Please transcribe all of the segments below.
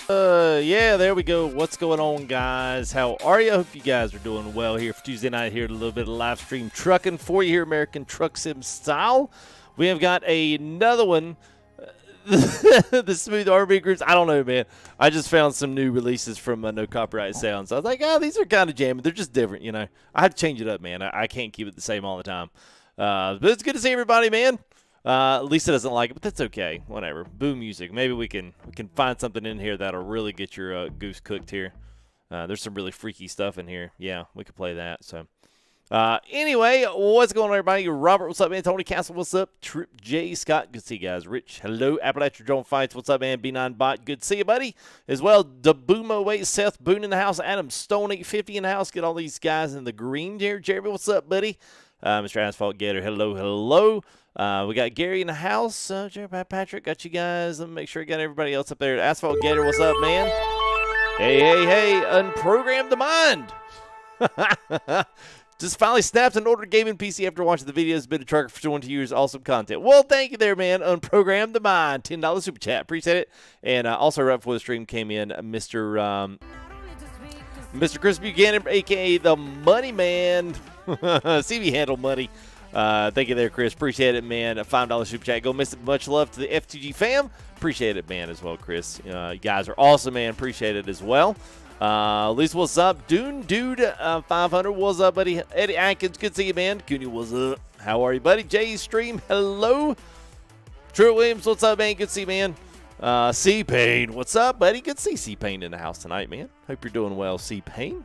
Yeah, there we go. What's going on, guys? How are you? I hope you guys are doing well here for Tuesday night here. A little bit of live stream trucking for you here, American Truck Sim style. We have got another one. The Smooth RB groups. I don't know, man. I just found some new releases from No Copyright Sounds. I was like, oh, these are kind of jamming. They're just different, you know. I have to change it up, man. I can't keep it the same all the time. But it's good to see everybody, man. Lisa doesn't like it, but that's okay. Whatever. Boo music. Maybe we can find something in here that'll really get your goose cooked here. There's some really freaky stuff in here. Yeah, we could play that. So, anyway, what's going on, everybody? Robert, what's up, man? Tony Castle, what's up? Trip J Scott, good to see you guys. Rich, hello. Appalachia Drone Fights, what's up, man? B9 Bot, good to see you, buddy. As well, Dabumo, wait, Seth Boone in the house. Adam Stone 850 in the house. Get all these guys in the green here. Jeremy, what's up, buddy? Mr. Asphalt Gator, hello, hello. We got Gary in the house. Jerry, Patrick, got you guys. Let me make sure I got everybody else up there. Asphalt Gator, what's up, man? Hey, hey, hey, unprogram the mind. Just finally snapped an ordered gaming PC after watching the videos. Been a trucker for 20 years. Awesome content. Well, thank you there, man. Unprogram the mind. $10 super chat. Appreciate it. And also right before the stream came in, Mr. Chris Buchanan, a.k.a. the Money Man. CV Handle Money. Thank you there, Chris. Appreciate it, man. A $5 super chat. Go miss it. Much love to the F2G fam. Appreciate it, man, as well, Chris. You guys are awesome, man. Appreciate it as well. Lisa, what's up? Dune Dude 500, what's up, buddy? Eddie Atkins, good to see you, man. Cooney, what's up? How are you, buddy? Jay Stream, hello. True Williams, what's up, man? Good to see you, man. C-Pain, what's up, buddy? Good to see C-Pain in the house tonight, man. Hope you're doing well, C-Pain.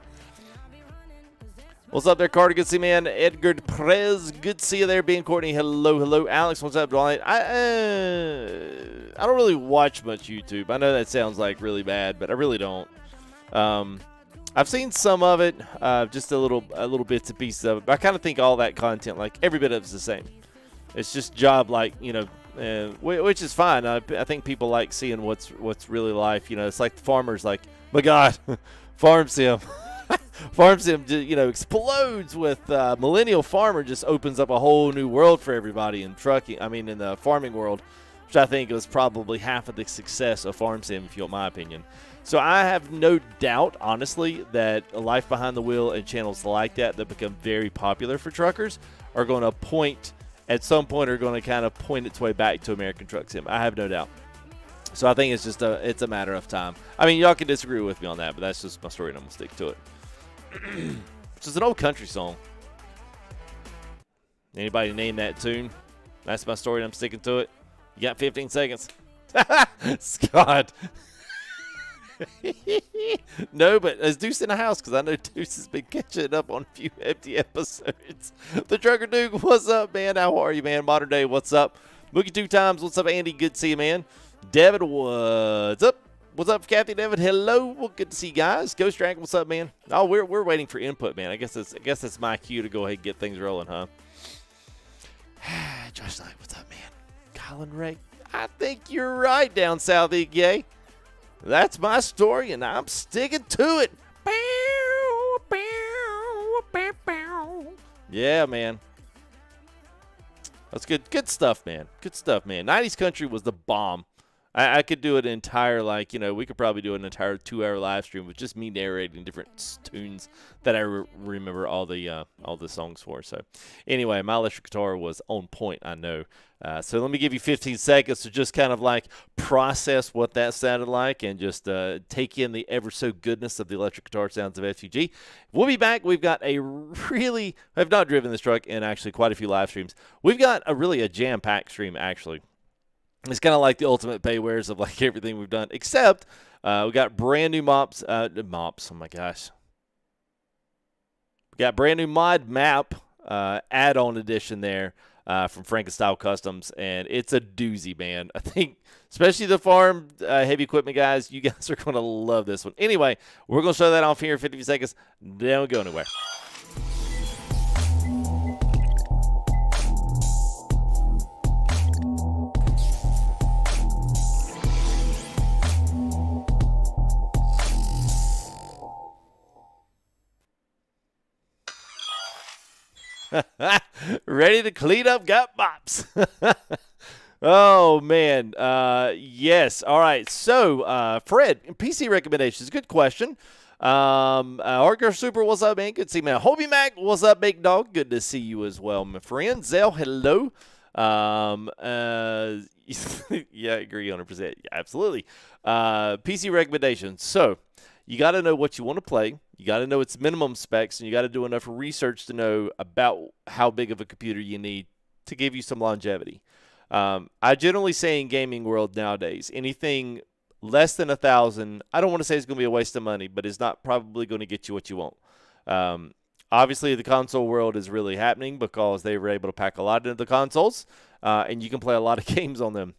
What's up there, Carter? Good to see you, man. Edgar Perez, good to see you there. Being Courtney, hello, hello. Alex, what's up, Dwight? I don't really watch much YouTube. I know that sounds like really bad, but I really don't. I've seen some of it, just a little bits and pieces of it. But I kind of think all that content, like every bit of it's the same. It's just job, like, you know, which is fine. I think people like seeing what's really life. You know, it's like the farmers, like, my God, farm sim. Farm Sim, you know, explodes with Millennial Farmer. Just opens up a whole new world for everybody in trucking. I mean, in the farming world, which I think was probably half of the success of Farm Sim, if you want my opinion. So I have no doubt, honestly, that Life Behind the Wheel and channels like that become very popular for truckers are going to point, at some point, are going to kind of point its way back to American Truck Sim. I have no doubt. So I think it's just it's a matter of time. I mean, y'all can disagree with me on that, but that's just my story, and I'm going to stick to it. It's just an old country song. Anybody name that tune? That's my story, and I'm sticking to it. You got 15 seconds. Scott. No, but there's Deuce in the house, because I know Deuce has been catching up on a few empty episodes. The Trucker Duke, what's up, man? How are you, man? Modern Day, what's up? Boogie 2 times, what's up, Andy? Good to see you, man. Devin, what's up? What's up, Kathy, David? Hello. Well, good to see you guys. Ghost Dragon, what's up, man? Oh, we're waiting for input, man. I guess that's my cue to go ahead and get things rolling, huh? Josh Knight, what's up, man? Colin Ray, I think you're right down south, Iggy. That's my story, and I'm sticking to it. Yeah, man. That's good. Good stuff, man. Good stuff, man. 90s Country was the bomb. I could do an entire, like, you know, we could probably do an entire 2-hour live stream with just me narrating different tunes that I remember all the songs for. So, anyway, my electric guitar was on point, I know. So let me give you 15 seconds to just kind of, like, process what that sounded like and just take in the ever-so-goodness of the electric guitar sounds of F2G. We'll be back. We've got I have not driven this truck in actually quite a few live streams. We've got a jam-packed stream, actually. It's kind of like the ultimate paywares of like everything we've done, except we got brand new mops. Oh my gosh. We got brand new mod map add-on edition there from FrakenstyleCustoms, and it's a doozy, man. I think, especially the farm heavy equipment guys, you guys are going to love this one. Anyway, we're going to show that off here in 50 seconds. Don't go anywhere. Ready to clean up, got mops. Oh, man. Yes. All right. So, Fred, PC recommendations. Good question. Arger Super, what's up, man? Good to see you, man. Hobie Mac, what's up, big dog? Good to see you as well, my friend. Zell, hello. Yeah, I agree 100%. Yeah, absolutely. PC recommendations. So, you got to know what you want to play. You got to know its minimum specs, and you got to do enough research to know about how big of a computer you need to give you some longevity. I generally say in gaming world nowadays, anything less than 1,000, I don't want to say it's going to be a waste of money, but it's not probably going to get you what you want. Obviously, the console world is really happening because they were able to pack a lot into the consoles, and you can play a lot of games on them.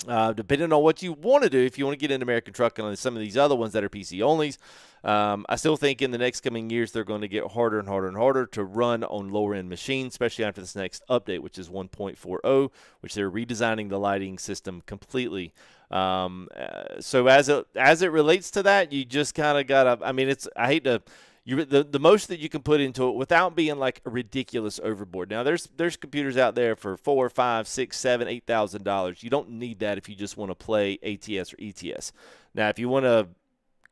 Depending on what you want to do, if you want to get into American Truck and some of these other ones that are PC onlys, I still think in the next coming years they're going to get harder and harder and harder to run on lower-end machines, especially after this next update, which is 1.40, which they're redesigning the lighting system completely. So as it relates to that, you just kind of gotta. I mean, I hate to. The most that you can put into it without being like a ridiculous overboard. Now there's computers out there for $4, $5, $6, $7, $8,000. You don't need that if you just want to play ATS or ETS. Now if you want to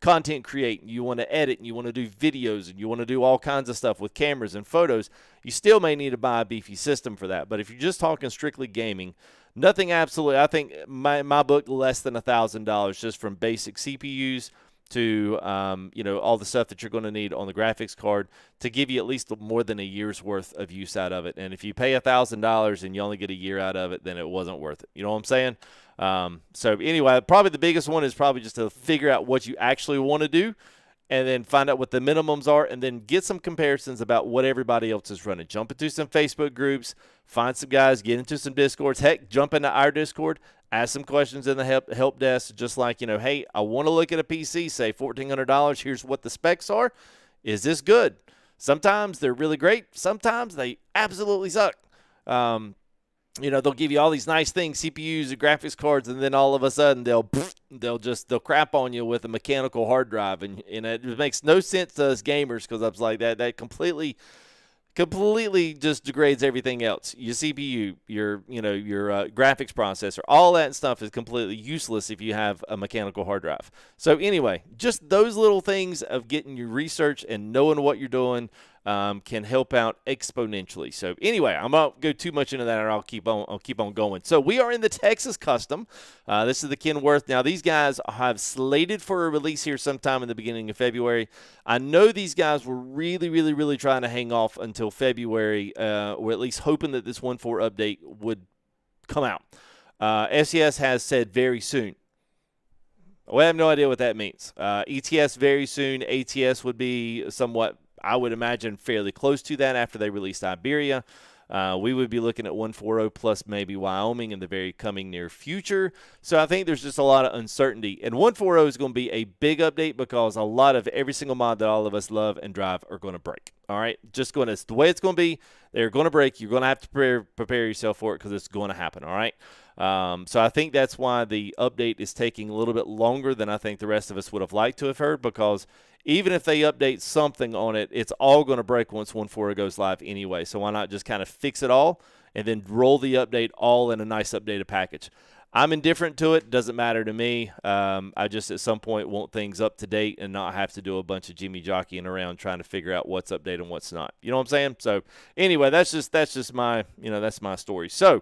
content create and you want to edit and you want to do videos and you want to do all kinds of stuff with cameras and photos, you still may need to buy a beefy system for that. But if you're just talking strictly gaming, nothing absolutely. I think my book less than $1,000 just from basic CPUs to all the stuff that you're going to need on the graphics card to give you at least more than a year's worth of use out of it. And if you pay $1,000 and you only get a year out of it, then it wasn't worth it. You know what I'm saying? So anyway, probably the biggest one is probably just to figure out what you actually want to do and then find out what the minimums are and then get some comparisons about what everybody else is running. Jump into some Facebook groups, find some guys, get into some Discords. Heck, jump into our Discord. Ask some questions in the help desk, just like, hey, I want to look at a PC, say $1,400. Here's what the specs are. Is this good? Sometimes they're really great. Sometimes they absolutely suck. They'll give you all these nice things, CPUs and graphics cards, and then all of a sudden they'll crap on you with a mechanical hard drive, and it makes no sense to us gamers because I was like that completely just degrades everything else. Your CPU, your graphics processor, all that stuff is completely useless if you have a mechanical hard drive. So anyway, just those little things of getting your research and knowing what you're doing can help out exponentially. So anyway, I'm not go too much into that, or I'll keep on going. So we are in the Texas Custom. This is the Kenworth. Now these guys have slated for a release here sometime in the beginning of February. I know these guys were really, really, really trying to hang off until February, or at least hoping that this 1.4 update would come out. SES has said very soon. Well, I have no idea what that means. ETS very soon. ATS would be somewhat, I would imagine, fairly close to that after they released Iberia. We would be looking at 1.40 plus maybe Wyoming in the very coming near future. So I think there's just a lot of uncertainty. And 1.40 is going to be a big update because a lot of every single mod that all of us love and drive are going to break. All right? The way it's going to be, they're going to break. You're going to have to prepare yourself for it because it's going to happen. All right? So I think that's why the update is taking a little bit longer than I think the rest of us would have liked to have heard, because even if they update something on it, it's all going to break once 1.4 goes live anyway. So why not just kind of fix it all and then roll the update all in a nice updated package? I'm indifferent to it. Doesn't matter to me. I just at some point want things up to date and not have to do a bunch of Jimmy jockeying around trying to figure out what's updated and what's not. You know what I'm saying? So anyway, that's just my that's my story. So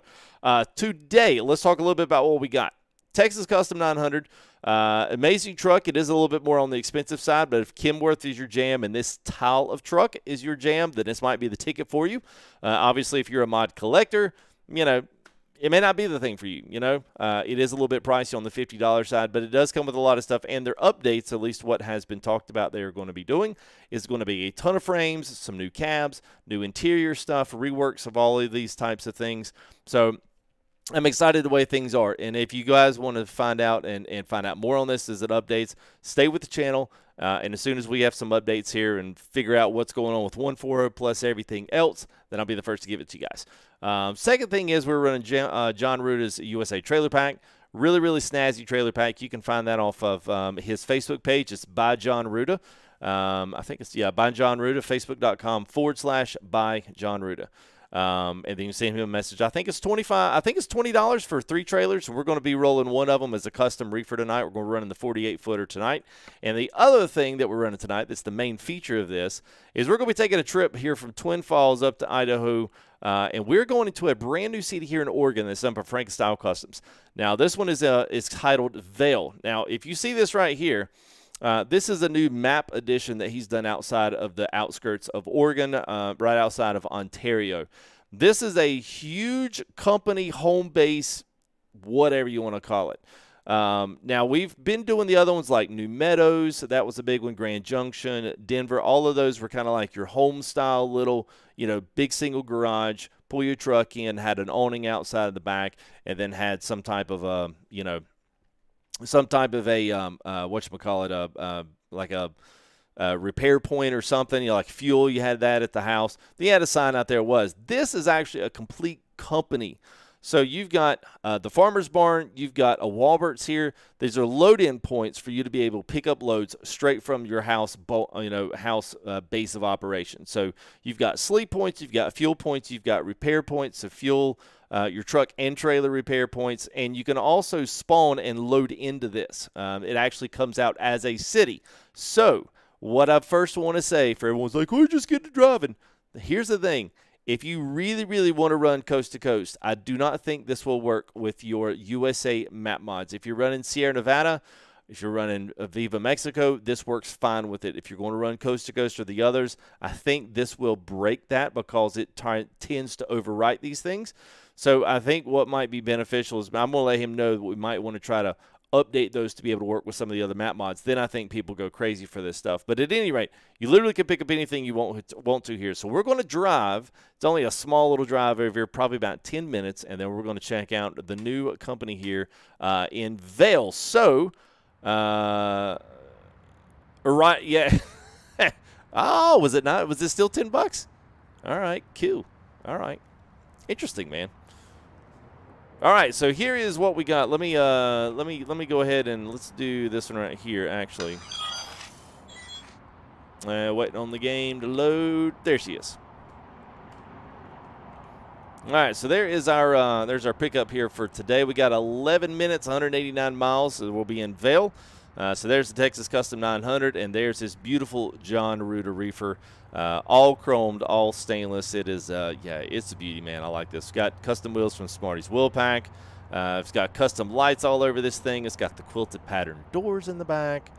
today, let's talk a little bit about what we got. Texas Custom 900. Amazing truck. It is a little bit more on the expensive side, but if Kenworth is your jam and this style of truck is your jam, then this might be the ticket for you. Obviously, if you're a mod collector, it may not be the thing for you. It is a little bit pricey on the $50 side, but it does come with a lot of stuff, and their updates, at least what has been talked about they are going to be doing, is going to be a ton of frames, some new cabs, new interior stuff, reworks of all of these types of things. So I'm excited the way things are, and if you guys want to find out and find out more on this as it updates, stay with the channel, and as soon as we have some updates here and figure out what's going on with 1.40 plus everything else, then I'll be the first to give it to you guys. Second thing is we're running John Ruta's USA trailer pack. Really, really snazzy trailer pack. You can find that off of his Facebook page. It's by John Ruta. I think it's, by John Ruta, facebook.com/by John Ruta. And then you send him a message. I think it's $20 for 3 trailers. We're going to be rolling one of them as a custom reefer tonight. We're going to run in the 48-footer tonight. And the other thing that we're running tonight, that's the main feature of this, is we're going to be taking a trip here from Twin Falls up to Idaho. And we're going into a brand new city here in Oregon that's done by Frakenstyle Customs. Now, this one is titled Vail. Now, if you see this right here, this is a new map edition that he's done outside of the outskirts of Oregon, right outside of Ontario. This is a huge company home base, whatever you want to call it. Now, we've been doing the other ones like New Meadows. That was a big one. Grand Junction, Denver. All of those were kind of like your home-style little, big single garage. Pull your truck in, had an awning outside of the back, and then had some type of a like a repair point or something, like fuel. You had that at the house. Then you had a sign out there. This is actually a complete company. So you've got the farmer's barn. You've got a Walbert's here. These are load-in points for you to be able to pick up loads straight from your house, base of operation. So you've got sleep points. You've got fuel points. You've got repair points to fuel your truck and trailer repair points. And you can also spawn and load into this. It actually comes out as a city. So what I first want to say for everyone's like, oh, just get to driving. Here's the thing. If you really, really want to run coast to coast, I do not think this will work with your USA map mods. If you're running Sierra Nevada, if you're running Viva Mexico, this works fine with it. If you're going to run coast to coast or the others, I think this will break that because it tends to overwrite these things. So I think what might be beneficial is I'm going to let him know that we might want to try to update those to be able to work with some of the other map mods. Then I think people go crazy for this stuff. But at any rate, you literally can pick up anything you want to here. So we're going to drive. It's only a small little drive over here, probably about 10 minutes, and then we're going to check out the new company here in Vail. So, right, yeah. Oh, was it not? Was it still $10? All right, cool. All right, interesting, man. All right, so here is what we got. Let me go ahead and let's do this one right here. Actually, waiting on the game to load. There she is. All right, so there's our pickup here for today. We got 11 minutes, 189 miles. So we'll be in Vail. So there's the Texas Custom 900, and there's this beautiful John Reuter reefer. All chromed, all stainless. It is, it's a beauty, man. I like this. It's got custom wheels from Smarty's Wheel Pack. It's got custom lights all over this thing. It's got the quilted pattern doors in the back.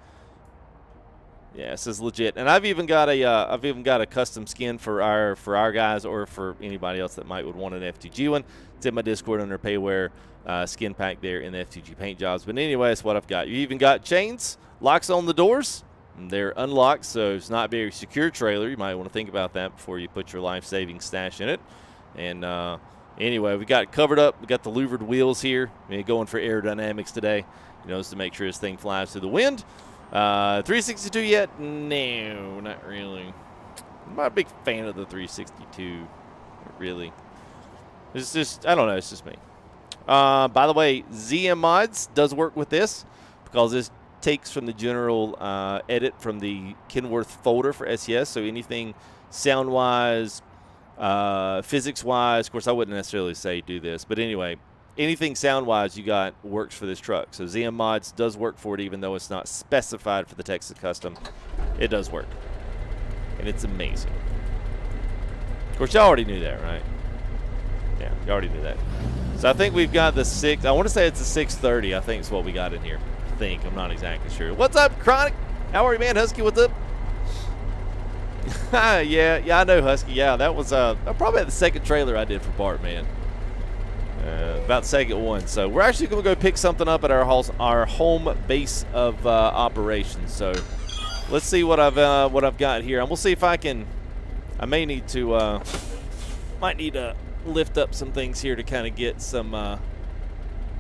Yeah, this is legit. And I've even got a custom skin for our guys or for anybody else that would want an FTG one. It's in my Discord under Payware skin pack there in the FTG paint jobs. But anyway, that's what I've got. You even got chains, locks on the doors. They're unlocked, so it's not a very secure trailer. You might want to think about that before you put your life-saving stash in it. And anyway, we got it covered up. We got the louvered wheels here. Going for aerodynamics today, just to make sure this thing flies through the wind. 362 yet? No, not really. I'm not a big fan of the 362, really. It's just, I don't know, it's just me. By the way, ZM Mods does work with this because this takes from the general edit from the Kenworth folder for SES, so anything sound-wise, physics-wise, of course I wouldn't necessarily say do this, but anyway, anything sound-wise you got works for this truck. So ZM Mods does work for it even though it's not specified for the Texas Custom. It does work, and it's amazing. Of course, y'all already knew that, right? Yeah, you already knew that. So I think we've got the 6, I want to say it's a 630, I think is what we got in here. I'm not exactly sure. What's up, Chronic? How are you, man? Husky, what's up? yeah, I know, Husky. Yeah, that was probably the second trailer I did for Bart, man. About the second one. So we're actually going to go pick something up at our home base of operations. So let's see what I've got here. And we'll see if I can. I may need to might need to lift up some things here to kind of get some. I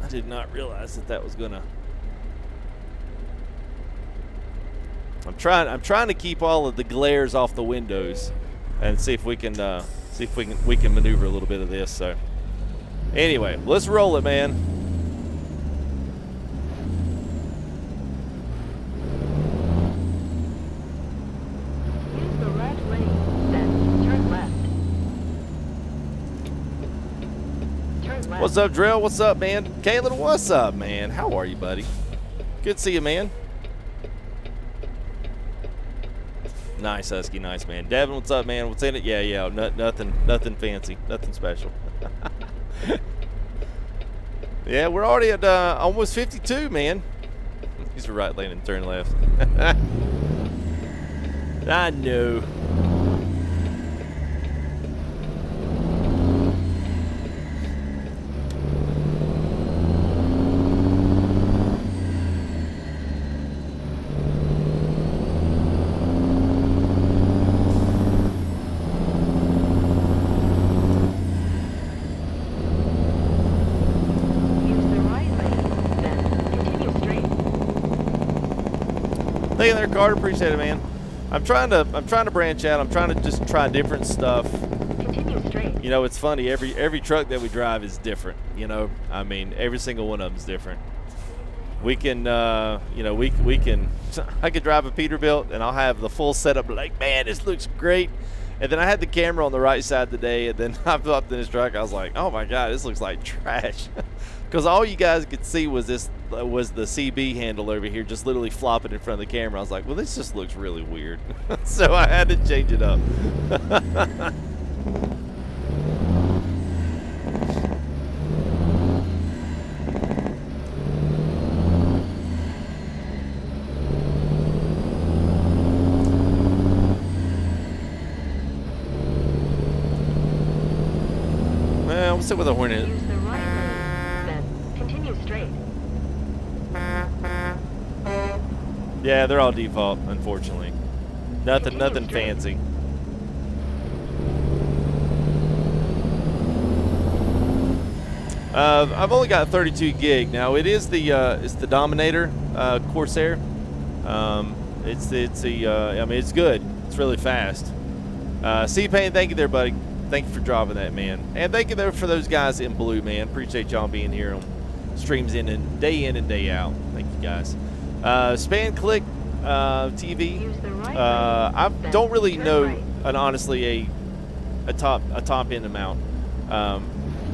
did not realize that was gonna. I'm trying to keep all of the glares off the windows, and see if we can maneuver a little bit of this. So, anyway, let's roll it, man. Use the right lane, then turn left. What's up, Drill? What's up, man? Caitlin, what's up, man? How are you, buddy? Good to see you, man. Nice, Husky. Nice, man. Devin, what's up, man? What's in it? Yeah. Nothing fancy. Nothing special. Yeah, we're already at almost 52, man. He's a right lane and turn left. I know. Hey there, Carter. Appreciate it, man. I'm trying to branch out. I'm trying to just try different stuff. Continue straight. You know, it's funny. Every truck that we drive is different. You know, I mean, every single one of them is different. We can, you know, we can. I could drive a Peterbilt and I'll have the full setup. Like, man, this looks great. And then I had the camera on the right side today, and then I popped in this truck. I was like, oh my god, this looks like trash. Because all you guys could see was the CB handle over here just literally flopping in front of the camera. I was like, well, this just looks really weird. So I had to change it up. Well, we'll sit with a Hornet. Use the right lane, then continue straight. Yeah, they're all default, unfortunately. Nothing fancy. I've only got 32 gig now. It is it's the Dominator Corsair. I mean, it's good. It's really fast. C-Pain, thank you there, buddy. Thank you for dropping that, man. And thank you there for those guys in blue, man. Appreciate y'all being here on streams in and day out. Thank you, guys. Span Click TV. Use the right I lane, don't really then know, turn right. honestly, a top end amount.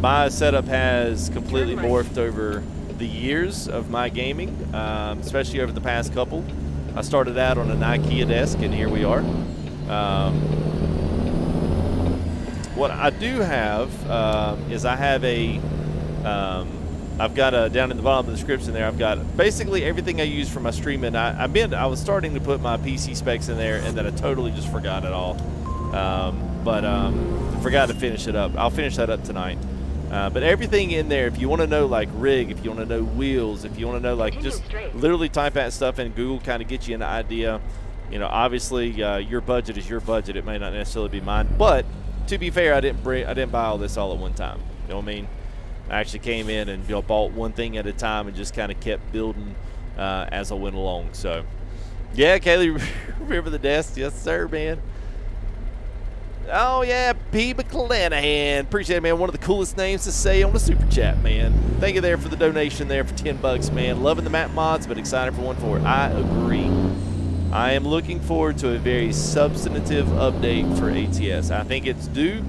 My setup has completely Turn right. morphed over the years of my gaming, especially over the past couple. I started out on an IKEA desk, and here we are. What I do have is I have I've got down in the bottom of the description there, I've got basically everything I use for my streaming. I was starting to put my PC specs in there, and then I totally just forgot it all. Forgot to finish it up. I'll finish that up tonight. But everything in there, if you want to know like rig, if you want to know wheels, if you want to know like just literally type that stuff in Google, kind of get you an idea. You know, obviously your budget is your budget. It may not necessarily be mine, but to be fair, I didn't buy all this all at one time. You know what I mean? I actually came in and bought one thing at a time and just kind of kept building as I went along. So, yeah, Kaylee, remember the desk? Yes, sir, man. Oh, yeah, P. McClanahan. Appreciate it, man. One of the coolest names to say on the Super Chat, man. Thank you there for the donation there for $10, man. Loving the map mods, but excited for 1.4. I agree. I am looking forward to a very substantive update for ATS. I think it's due.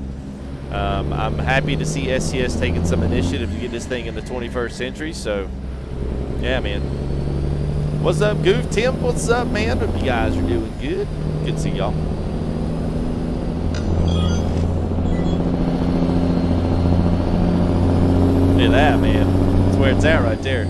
I'm happy to see SCS taking some initiative to get this thing in the 21st century. So, yeah, man. What's up, Goof? Tim, what's up, man? Hope you guys are doing good. Good to see y'all. Look at that, man. That's where it's at right there.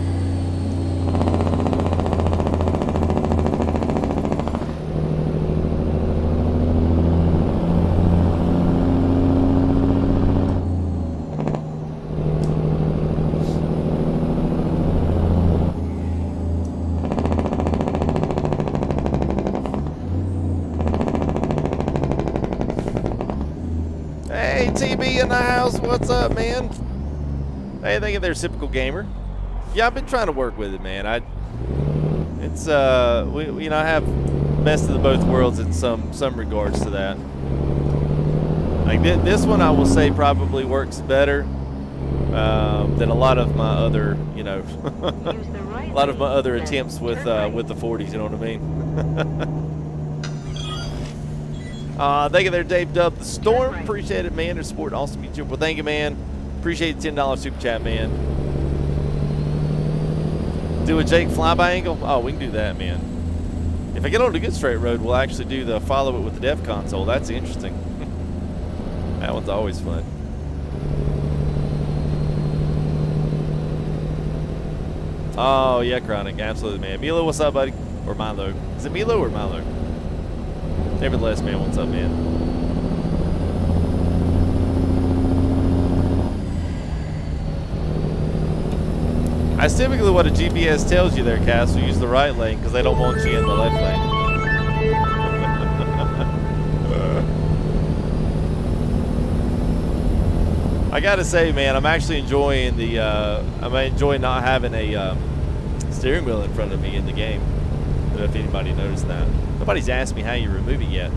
TB in the house, what's up, man? Hey, thank you there, Typical Gamer. Yeah, I've been trying to work with it, man. I have best of the both worlds in some regards to that. Like this one, I will say probably works better than a lot of my other, a lot of my other attempts with the 40s. You know what I mean? Thank you there, Dave Dub the Storm. Appreciate it, man. Their support, awesome YouTube. Well, thank you, man. Appreciate the $10 super chat, man. Do a Jake flyby angle? Oh, we can do that, man. If I get on a good straight road, we'll actually do the follow it with the dev console. That's interesting. That one's always fun. Oh, yeah, Chronic. Absolutely, man. Milo, what's up, buddy? Or Milo. Is it Milo or Milo? Nevertheless, man, what's up, man? That's typically what a GPS tells you there, Cass. So use the right lane because they don't want you in the left lane. I gotta say, man, I'm actually enjoying the. I'm enjoying not having a steering wheel in front of me in the game. I don't know if anybody noticed that. Nobody's asked me how you remove it yet.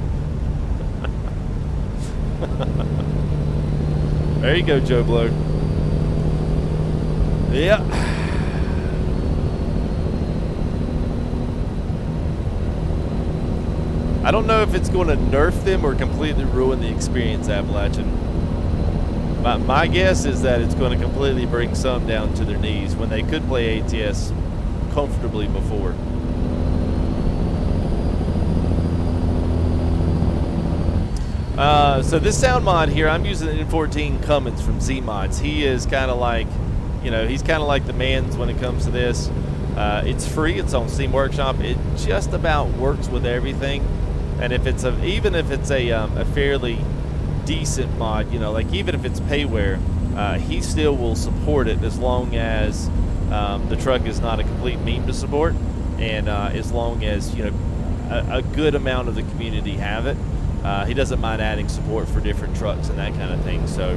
There you go, Joe Blow. Yeah. I don't know if it's going to nerf them or completely ruin the experience, Appalachian. My guess is that it's going to completely bring some down to their knees when they could play ATS comfortably before. So this sound mod here, I'm using the N14 Cummins from Z-Mods. He is kind of like, you know, he's kind of like the man's when it comes to this. It's free. It's on Steam Workshop. It just about works with everything. And if it's even if it's a fairly decent mod, you know, like even if it's payware, he still will support it as long as the truck is not a complete meme to support, and as long as, you know, a good amount of the community have it. He doesn't mind adding support for different trucks and that kind of thing. So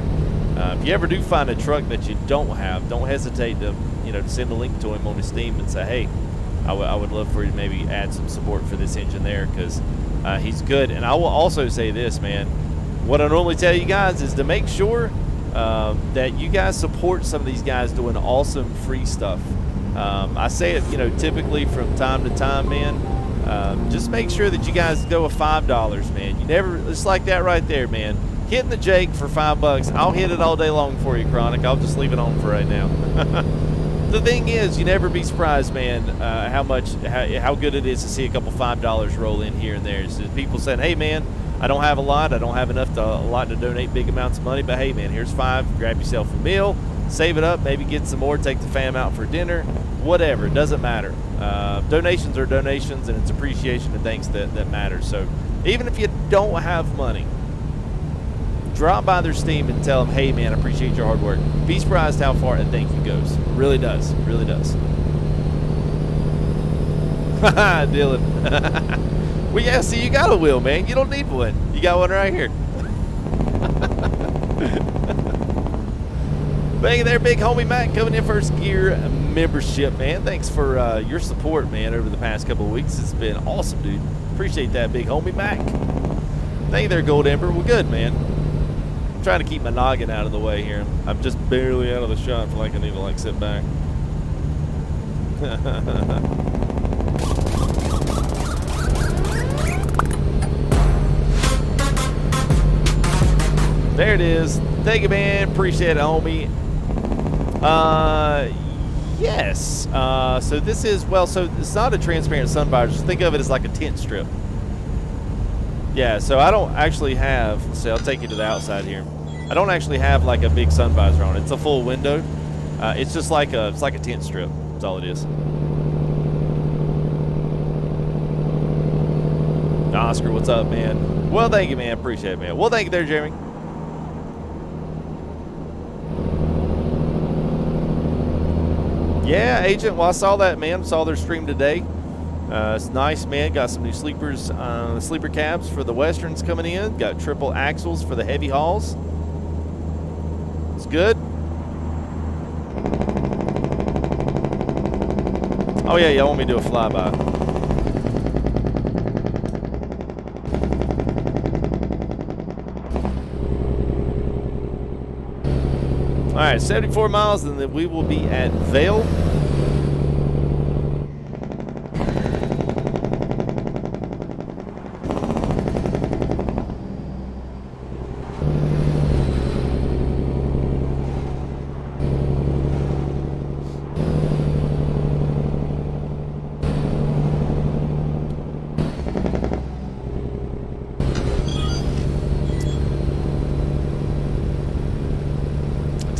if you ever do find a truck that you don't have, don't hesitate to, you know, to send a link to him on his Steam and say, hey, I would love for you to maybe add some support for this engine there, because he's good. And I will also say this, man, what I normally tell you guys is to make sure that you guys support some of these guys doing awesome free stuff. I say it, you know, typically from time to time, man. Just make sure that you guys go with $5, man. You never, it's like that right there, man. Hitting the Jake for $5, I'll hit it all day long for you, Chronic. I'll just leave it on for right now. The thing is, you never be surprised, man, how good it is to see a couple $5 roll in here and there. It's just people saying, hey, man, I don't have a lot. I don't have enough a lot to donate big amounts of money, but hey, man, here's $5. Grab yourself a meal, save it up, maybe get some more, take the fam out for dinner, whatever. It doesn't matter. Donations are donations, and it's appreciation and thanks that matters. So even if you don't have money, drop by their Steam and tell them, hey, man, I appreciate your hard work. Be surprised how far a thank you goes. It really does. It really does. Dylan. Well, yeah, see, you got a wheel, man. You don't need one. You got one right here. Thank you there, big homie Matt, coming in first gear membership, man. Thanks for your support, man, over the past couple of weeks. It's been awesome, dude. Appreciate that, big homie Mac. Thank you there, Gold Ember. We're good, man. I'm trying to keep my noggin out of the way here. I'm just barely out of the shot. I feel like I need to, like, sit back. There it is. Thank you, man. Appreciate it, homie. Yes. So this is, well, so it's not a transparent sun visor. Just think of it as like a tint strip. Yeah, so I don't actually have, let's see, I'll take you to the outside here. I don't actually have like a big sun visor on it. It's a full window. It's just like a tint strip. That's all it is. Oscar, what's up, man? Well, thank you, man. Appreciate it, man. Well, thank you there, Jeremy. Yeah, Agent, well, I saw that, man. Saw their stream today. It's nice, man. Got some new sleepers, sleeper cabs for the Westerns coming in. Got triple axles for the heavy hauls. It's good. Oh, yeah, y'all want me to do a flyby. All right, 74 miles, and then we will be at Vail.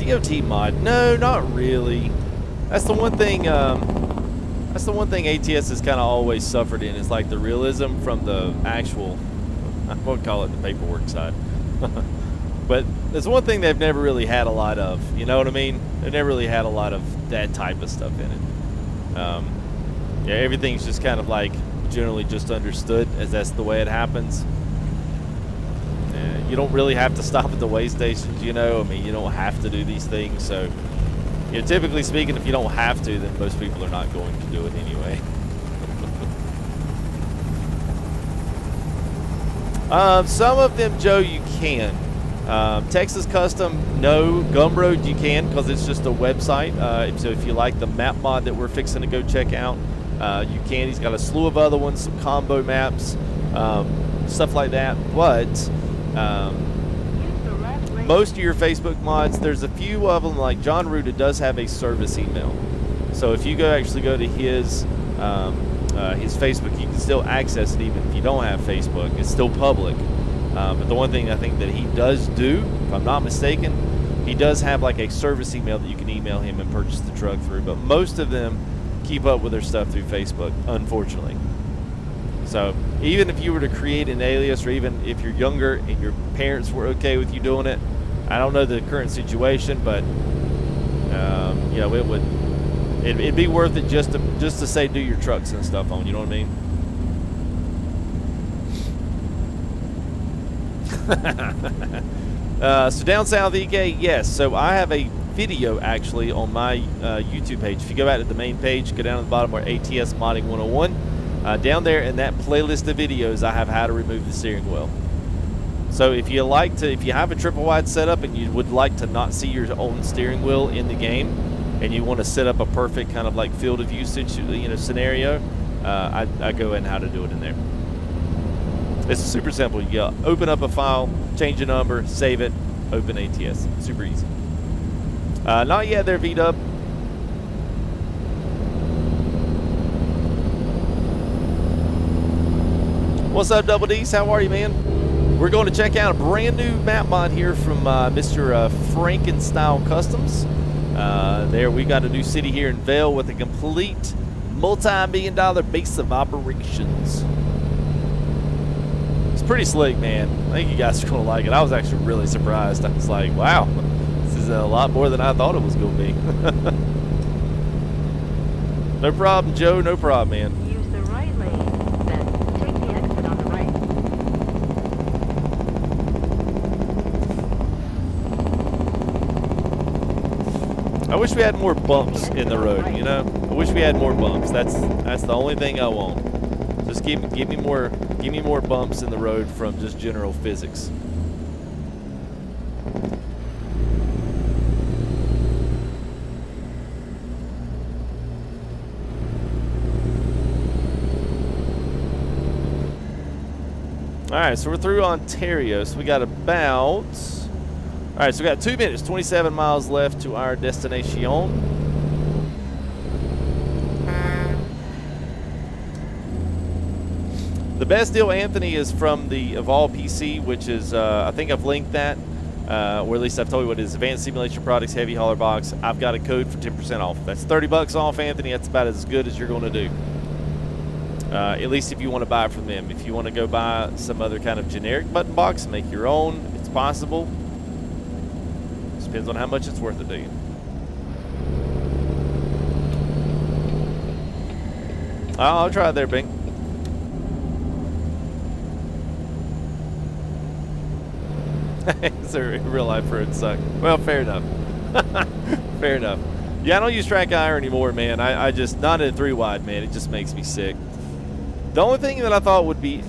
DOT mod? No, not really. That's the one thing. That's the one thing ATS has kind of always suffered in, is like the realism from the actual, I won't call it the paperwork side, but there's one thing they've never really had a lot of. You know what I mean? They've never really had a lot of that type of stuff in it. Yeah, everything's just kind of like generally just understood as that's the way it happens. You don't really have to stop at the weigh stations, you know. I mean, you don't have to do these things, so. You know, typically speaking, if you don't have to, then most people are not going to do it anyway. Some of them, Joe, you can. Texas Custom, no. Gumroad, you can, because it's just a website. So if you like the map mod that we're fixing to go check out, you can. He's got a slew of other ones, some combo maps, stuff like that. But most of your Facebook mods, there's a few of them, like John Ruda does have a service email. So if you actually go to his Facebook, you can still access it even if you don't have Facebook. It's still public. But the one thing I think that he does do, if I'm not mistaken, he does have like a service email that you can email him and purchase the truck through. But most of them keep up with their stuff through Facebook, unfortunately. So even if you were to create an alias, or even if you're younger and your parents were okay with you doing it, I don't know the current situation, but you know, it'd be worth it just to say do your trucks and stuff on. You know what I mean? So down south EK, yes. So I have a video actually on my YouTube page. If you go back to the main page, go down to the bottom where ATS Modding 101. Down there in that playlist of videos, I have how to remove the steering wheel. So if you have a triple wide setup and you would like to not see your own steering wheel in the game, and you want to set up a perfect kind of like field of usage, you know, scenario, I go in how to do it in there. It's super simple. You open up a file, change a number, save it, open ATS. Super easy. Not yet there, V-Dub. What's up, Double D's? How are you, man? We're going to check out a brand new map mod here from Mr. FrakenstyleCustoms. There we got a new city here in Vail with a complete multi-million-dollar base of operations. It's pretty slick, man. I think you guys are going to like it. I was actually really surprised. I was like, wow, this is a lot more than I thought it was going to be. No problem, Joe. No problem, man. Use the right lane, then take the exit on the right. I wish we had more bumps in the road, you know? I wish we had more bumps. That's the only thing I want. Just give me more bumps in the road from just general physics. Alright, so we're through Ontario. So we got about... Alright, so we got 2 minutes, 27 miles left to our destination. The best deal, Anthony, is from the Evolve PC, which is, I think I've linked that, or at least I've told you what it is. Advanced Simulation Products, Heavy Hauler Box. I've got a code for 10% off. That's $30 off, Anthony. That's about as good as you're going to do. At least if you want to buy it from them. If you want to go buy some other kind of generic button box, make your own, it's possible. Depends on how much it's worth to you. I'll try it there, Bing. So real life roads suck. Well, fair enough. Fair enough. Yeah, I don't use track IR anymore, man. I just, not in 3 wide, man. It just makes me sick. The only thing that I thought would be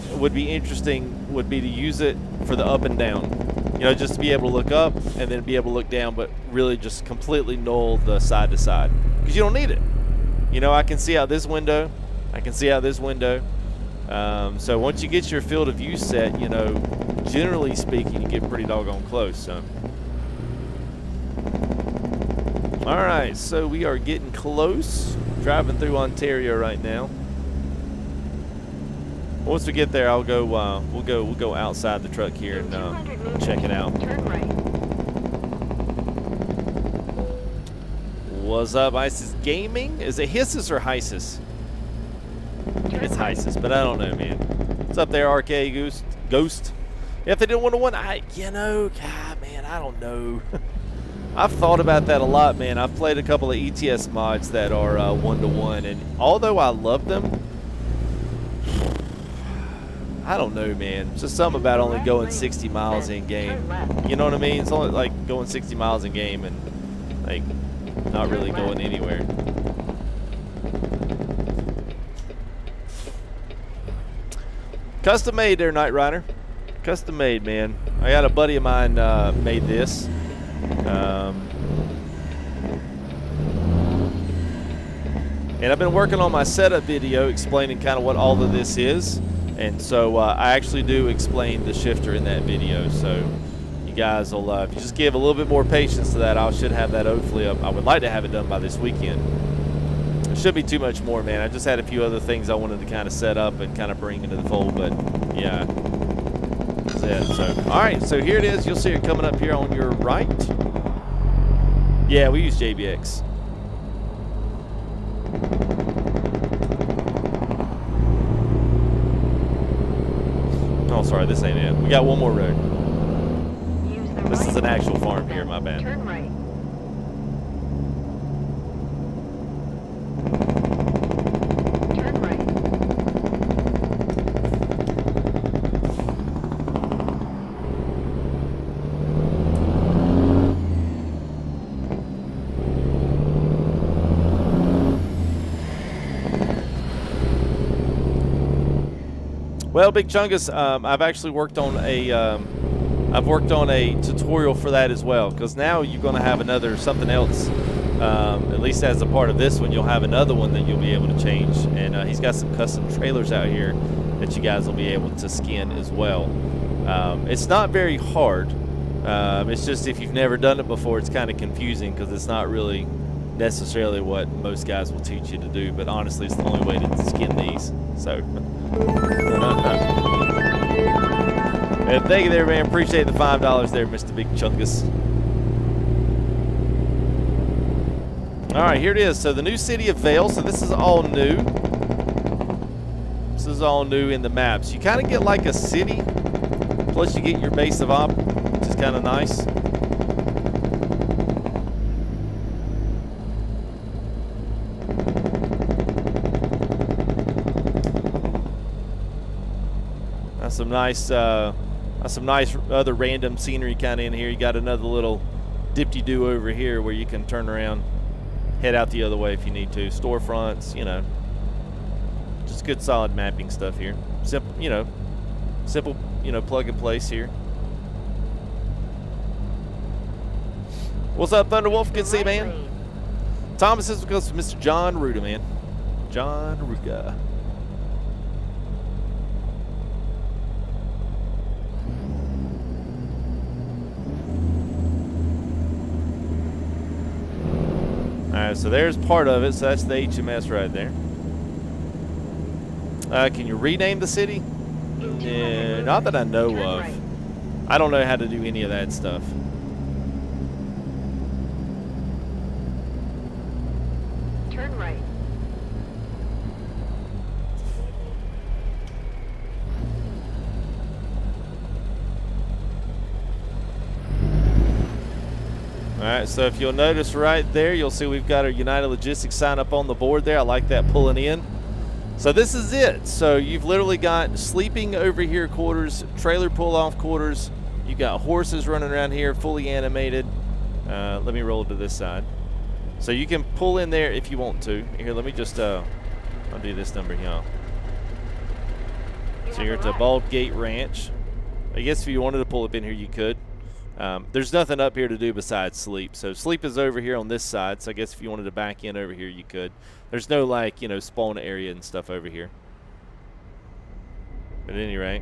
interesting would be to use it for the up and down. You know, just to be able to look up and then be able to look down, but really just completely null the side to side. Because you don't need it. You know, I can see out this window. I can see out this window. So once you get your field of view set, you know, generally speaking, you get pretty doggone close. So. Alright, so we are getting close. Driving through Ontario right now. Once we get there, I'll go. We'll go outside the truck here and check it out. Turn right. What's up, ISIS Gaming? Is it Hissus or Hysis? It's Hysis, but I don't know, man. What's up there, RK Ghost? If they didn't 1-to-1, you know, God, man, I don't know. I've thought about that a lot, man. I've played a couple of ETS mods that are 1-to-1, and although I love them, I don't know, man. It's just something about only going 60 miles in game. You know what I mean? It's only like going 60 miles in game and like not really going anywhere. Custom made there, Knight Rider. Custom made, man. I got a buddy of mine made this. And I've been working on my setup video explaining kind of what all of this is. And so I actually do explain the shifter in that video. So you guys will, if you just give a little bit more patience to that, I should have that hopefully up. I would like to have it done by this weekend. It shouldn't be too much more, man. I just had a few other things I wanted to kind of set up and kind of bring into the fold, but yeah. That's it. So, all right, so here it is. You'll see it coming up here on your right. Yeah, we use JBX. Oh, sorry, this ain't it. We got one more road. This is an actual farm here, my bad. Turn right. Turn right. Well, Big Chungus, I've actually worked on a tutorial for that as well, because now you're going to have another something else. At least as a part of this one, you'll have another one that you'll be able to change. And he's got some custom trailers out here that you guys will be able to skin as well. It's not very hard. It's just if you've never done it before, it's kind of confusing because it's not really necessarily what most guys will teach you to do. But honestly, it's the only way to skin these. So. And thank you there, man. Appreciate the $5 there, Mr. Big Chungus. All right, here it is. So the new city of Vail. So this is all new. This is all new in the maps. You kind of get like a city, plus you get your base of op, which is kind of nice. That's some nice other random scenery kind of in here. You got another little dip-de-doo over here where you can turn around, head out the other way if you need to. Storefronts, you know, just good solid mapping stuff here. Simple, you know, plug and place here. What's up, Thunderwolf? Good to see you, man. Thomas, this goes to Mr. John Ruda, man. John Ruda. Alright, so there's part of it. So that's the HMS right there. Can you rename the city? Not that I know of. I don't know how to do any of that stuff. Turn right. Alright, so if you'll notice right there, you'll see we've got our United Logistics sign up on the board there. I like that pulling in. So this is it. So you've literally got sleeping over here quarters, trailer pull-off quarters. You got horses running around here, fully animated. Let me roll to this side. So you can pull in there if you want to. Here, let me just, I'll do this number here. So you're at the Bald Gate Ranch. I guess if you wanted to pull up in here, you could. There's nothing up here to do besides sleep. So sleep is over here on this side. So I guess if you wanted to back in over here, you could. There's no, like, you know, spawn area and stuff over here. But at any rate,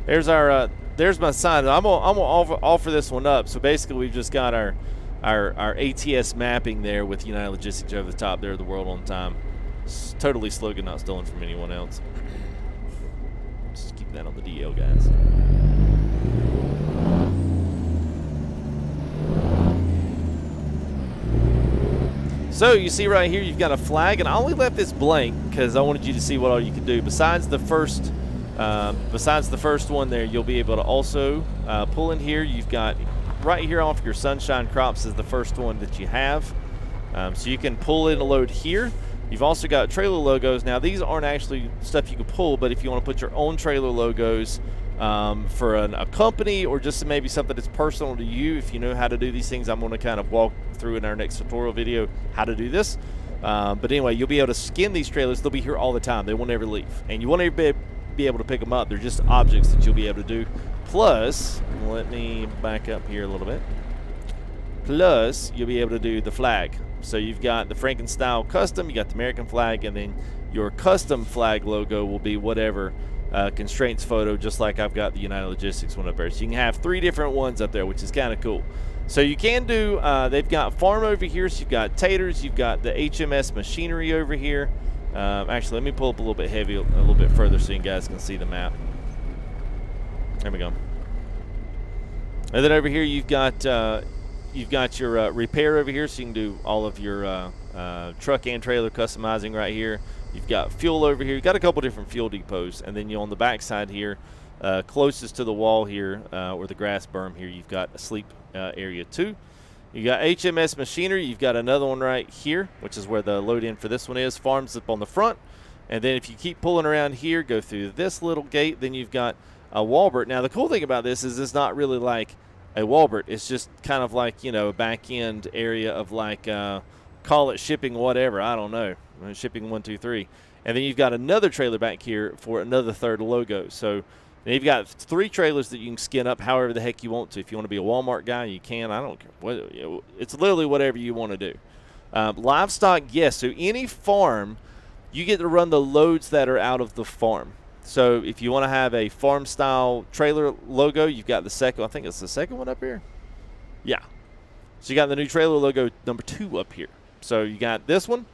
there's our, there's my sign. I'm gonna offer this one up. So basically, we've just got our ATS mapping there with United Logistics over the top there, the world on time. It's totally slogan, not stolen from anyone else. Just keep that on the DL, guys. So you see right here, you've got a flag, and I only left this blank because I wanted you to see what all you could do. Besides the first one there, you'll be able to also pull in here. You've got right here off your sunshine crops is the first one that you have. So you can pull in a load here. You've also got trailer logos. Now these aren't actually stuff you can pull, but if you want to put your own trailer logos for a company or just maybe something that's personal to you, if you know how to do these things, I'm going to kind of walk through in our next tutorial video how to do this. But anyway, you'll be able to skin these trailers. They'll be here all the time. They won't ever leave. And you won't ever be able to pick them up. They're just objects that you'll be able to do. Plus, let me back up here a little bit. Plus, you'll be able to do the flag. So you've got the FrakenstyleCustom, you got the American flag, and then your custom flag logo will be whatever constraints photo, just like I've got the United Logistics one up there. So you can have 3 different ones up there, which is kind of cool. So you can do, they've got farm over here, so you've got taters, you've got the HMS machinery over here. Actually, let me pull up a little bit heavy, a little bit further so you guys can see the map. There we go. And then over here you've got your repair over here, so you can do all of your truck and trailer customizing right here. You've got fuel over here. You've got a couple different fuel depots, and then you on the back side here, closest to the wall here, or the grass berm here, you've got a sleep area too. You got HMS machinery. You've got another one right here, which is where the load in for this one is. Farms up on the front, and then if you keep pulling around here, go through this little gate, then you've got a Walbert. Now the cool thing about this is it's not really like a Walbert. It's just kind of like, you know, a back end area of like call it shipping whatever, I don't know, shipping 1 2 3. And then you've got another trailer back here for another third logo. So you've got 3 trailers that you can skin up however the heck you want to. If you want to be a Walmart guy, you can. I don't care what, you know, it's literally whatever you want to do. Livestock, yes. So any farm, you get to run the loads that are out of the farm. So if you want to have a farm style trailer logo, you've got the second, I think it's the second one up here. Yeah. So you got the new trailer logo number 2 up here. So you got this one.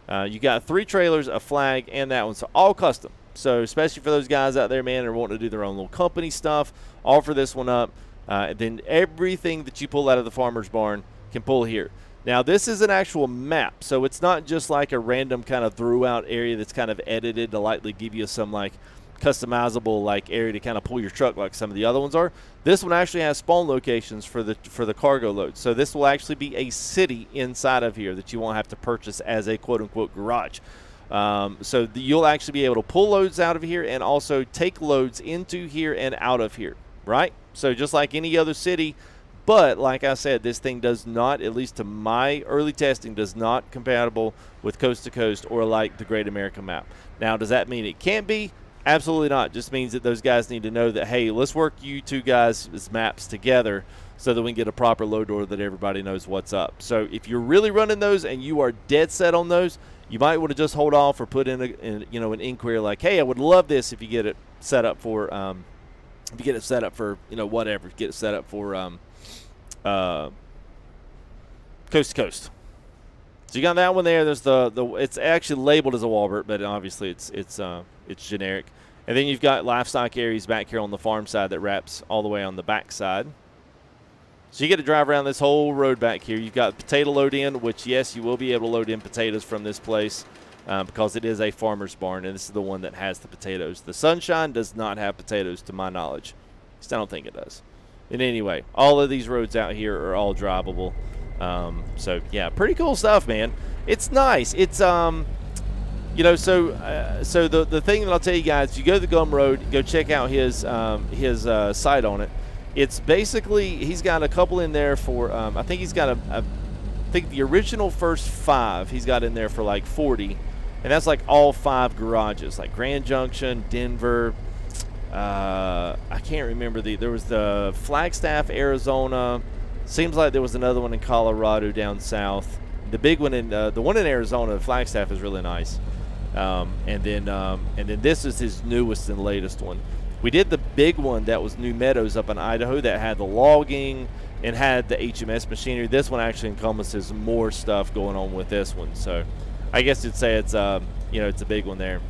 You got 3 trailers, a flag, and that one. So all custom. So especially for those guys out there, man, that are wanting to do their own little company stuff, offer this one up. Then everything that you pull out of the farmer's barn can pull here. Now, this is an actual map, so it's not just like a random kind of throughout area that's kind of edited to lightly give you some like customizable like area to kind of pull your truck like some of the other ones are. This one actually has spawn locations for the cargo load. So this will actually be a city inside of here that you won't have to purchase as a quote-unquote garage. So you'll actually be able to pull loads out of here and also take loads into here and out of here, right? So just like any other city. But like I said, this thing does not, at least to my early testing, does not compatible with coast to coast or like the Great American Map. Now, does that mean it can't be? Absolutely not. Just means that those guys need to know that, hey, let's work you 2 guys' maps together so that we can get a proper load order that everybody knows what's up. So if you're really running those and you are dead set on those, you might want to just hold off or put in an inquiry like, hey, I would love this if you get it set up for whatever, get it set up for coast to coast. So you got that one there. There's the it's actually labeled as a Walbert, but obviously it's generic. And then you've got livestock areas back here on the farm side that wraps all the way on the back side. So you get to drive around this whole road back here. You've got potato load in, which yes, you will be able to load in potatoes from this place because it is a farmer's barn, and this is the one that has the potatoes. The Sunshine does not have potatoes, to my knowledge. At least I don't think it does. And anyway, all of these roads out here are all drivable. So yeah, pretty cool stuff, man. It's nice. It's so the thing that I'll tell you guys, you go to the Gum Road, go check out his site on it. It's basically, he's got a couple in there for I think he's got I think the original first 5 he's got in there for like 40, and that's like all 5 garages, like Grand Junction, Denver. I can't remember there was the Flagstaff, Arizona. Seems like there was another one in Colorado down south. The big one in the one in Arizona, Flagstaff, is really nice. And then this is his newest and latest one. We did the big one that was New Meadows up in Idaho that had the logging and had the HMS machinery. This one actually encompasses more stuff going on with this one. So I guess you'd say it's it's a big one there.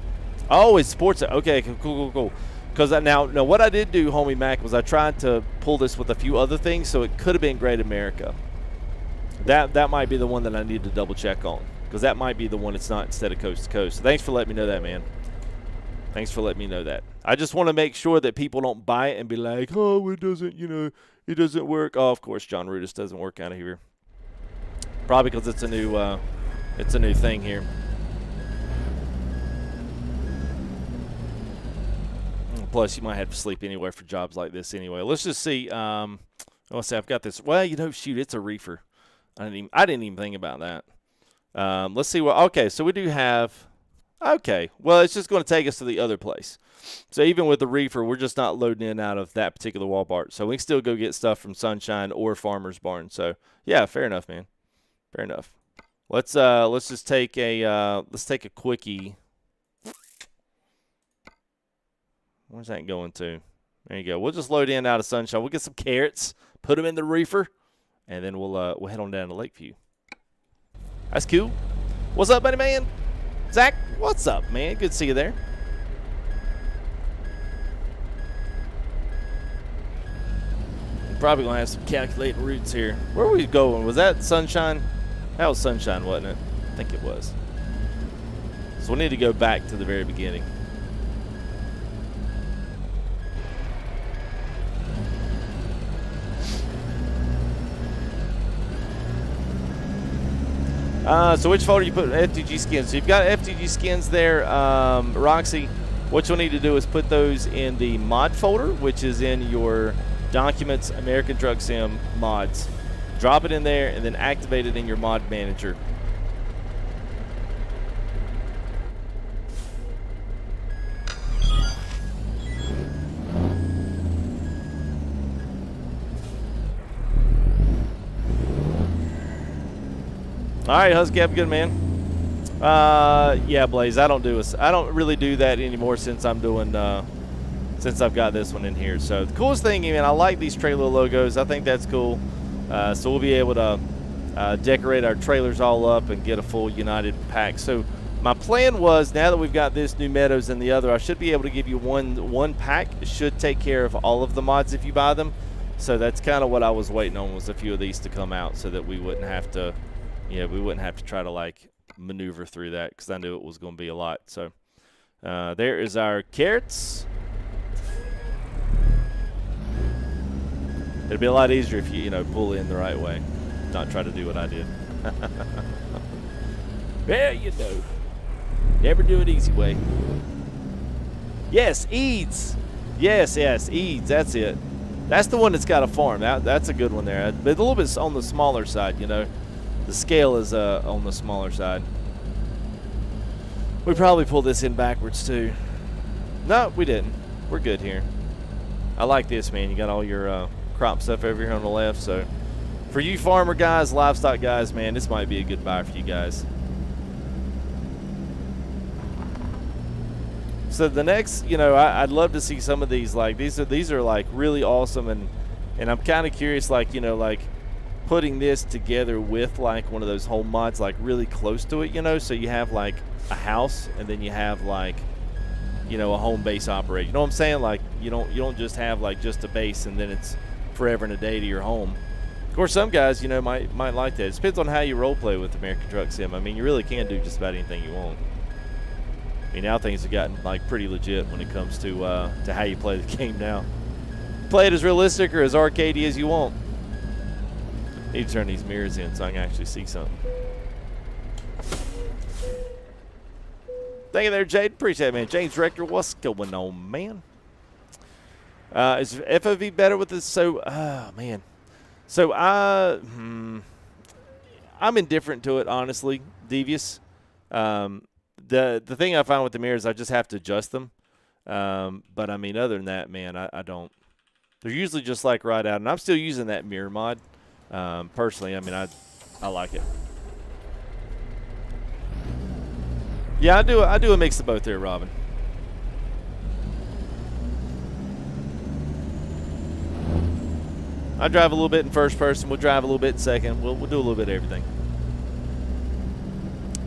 Oh, it's sports. Okay, cool. Because now what I did do, homie Mac, was I tried to pull this with a few other things, so it could have been Great America. That might be the one that I need to double check on, because that might be the one it's not instead of coast to coast. So thanks for letting me know that, man. Thanks for letting me know that. I just want to make sure that people don't buy it and be like, oh, it doesn't, you know, it doesn't work. Oh, of course, John Rudis doesn't work out of here. Probably because it's a new thing here. Plus, you might have to sleep anywhere for jobs like this anyway. Let's just see. Let's see. I've got this. Well, you know, shoot, it's a reefer. I didn't even think about that. Let's see what. Okay, so we do have. Okay, well, it's just going to take us to the other place. So even with the reefer, we're just not loading in out of that particular wall part. So we can still go get stuff from Sunshine or Farmer's Barn. So yeah, fair enough, man. Fair enough. Let's just take a quickie. Where's that going to? There you go. We'll just load in out of Sunshine. We'll get some carrots, put them in the reefer, and then we'll head on down to Lakeview. That's cool. What's up, buddy man? Zach, what's up, man? Good to see you there. We're probably gonna have some calculating routes here. Where were we going? Was that Sunshine? That was Sunshine, wasn't it? I think it was. So we need to go back to the very beginning. So which folder you put FTG skins? So you've got FTG skins there, Roxy. What you'll need to do is put those in the mod folder, which is in your Documents, American Truck Sim mods. Drop it in there and then activate it in your mod manager. All right, Husky, have a good man. Yeah, Blaze, I don't really do that anymore since I'm doing since I've got this one in here. So the coolest thing, man, I like these trailer logos. I think that's cool. So we'll be able to decorate our trailers all up and get a full United pack. So my plan was, now that we've got this New Meadows and the other, I should be able to give you one pack. It should take care of all of the mods if you buy them. So that's kind of what I was waiting on, was a few of these to come out so that we wouldn't have to. Yeah, we wouldn't have to try to like maneuver through that, because I knew it was going to be a lot. So there is our carrots. It'd be a lot easier if you pull in the right way, not try to do what I did. Well, never do it easy way. Yes, Eads. Yes, Eads. That's it. That's the one that's got a farm. That's a good one there. But a little bit on the smaller side, The scale is on the smaller side. We probably pulled this in backwards too. No, we didn't. We're good here. I like this, man. You got all your crop stuff over here on the left. So for you farmer guys, livestock guys, man, this might be a good buy for you guys. So the next, I'd love to see some of these. Like these are like really awesome, and I'm kind of curious, like putting this together with like one of those home mods, like really close to it, so you have like a house and then you have like a home base operation. You know what I'm saying? Like you don't just have like just a base and then it's forever and a day to your home. Of course, some guys might like that. It depends on how you role play with American Truck Sim. I mean, you really can do just about anything you want. I mean, now things have gotten like pretty legit when it comes to how you play the game now. Play it as realistic or as arcadey as you want. Need to turn these mirrors in so I can actually see something. Thank you there, Jade. Appreciate it, man. James Rector, what's going on, man? Is FOV better with this? So, man. So, I'm indifferent to it, honestly, Devious. The thing I find with the mirrors, I just have to adjust them. But, I mean, other than that, man, I don't. They're usually just like right out. And I'm still using that mirror mod. Personally, I mean, I like it. Yeah, I do a mix of both there, Robin. I drive a little bit in first person. We'll drive a little bit in second. We'll do a little bit of everything.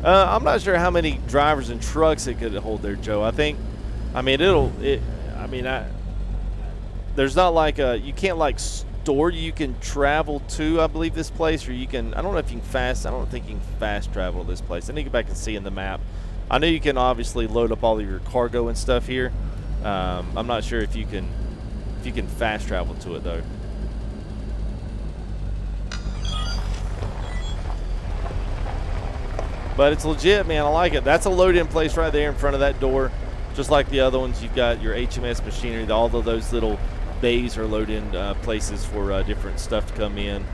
I'm not sure how many drivers and trucks it could hold there, Joe. There's not like you can't like door you can travel to, I believe, this place, or you can, I don't know if you can fast, I don't think you can fast travel to this place. I need to go back and see in the map. I know you can obviously load up all of your cargo and stuff here. I'm not sure if you can fast travel to it though. But it's legit, man. I like it. That's a load-in place right there in front of that door. Just like the other ones, you've got your HMS machinery. All of those little bays are load-in places for different stuff to come in.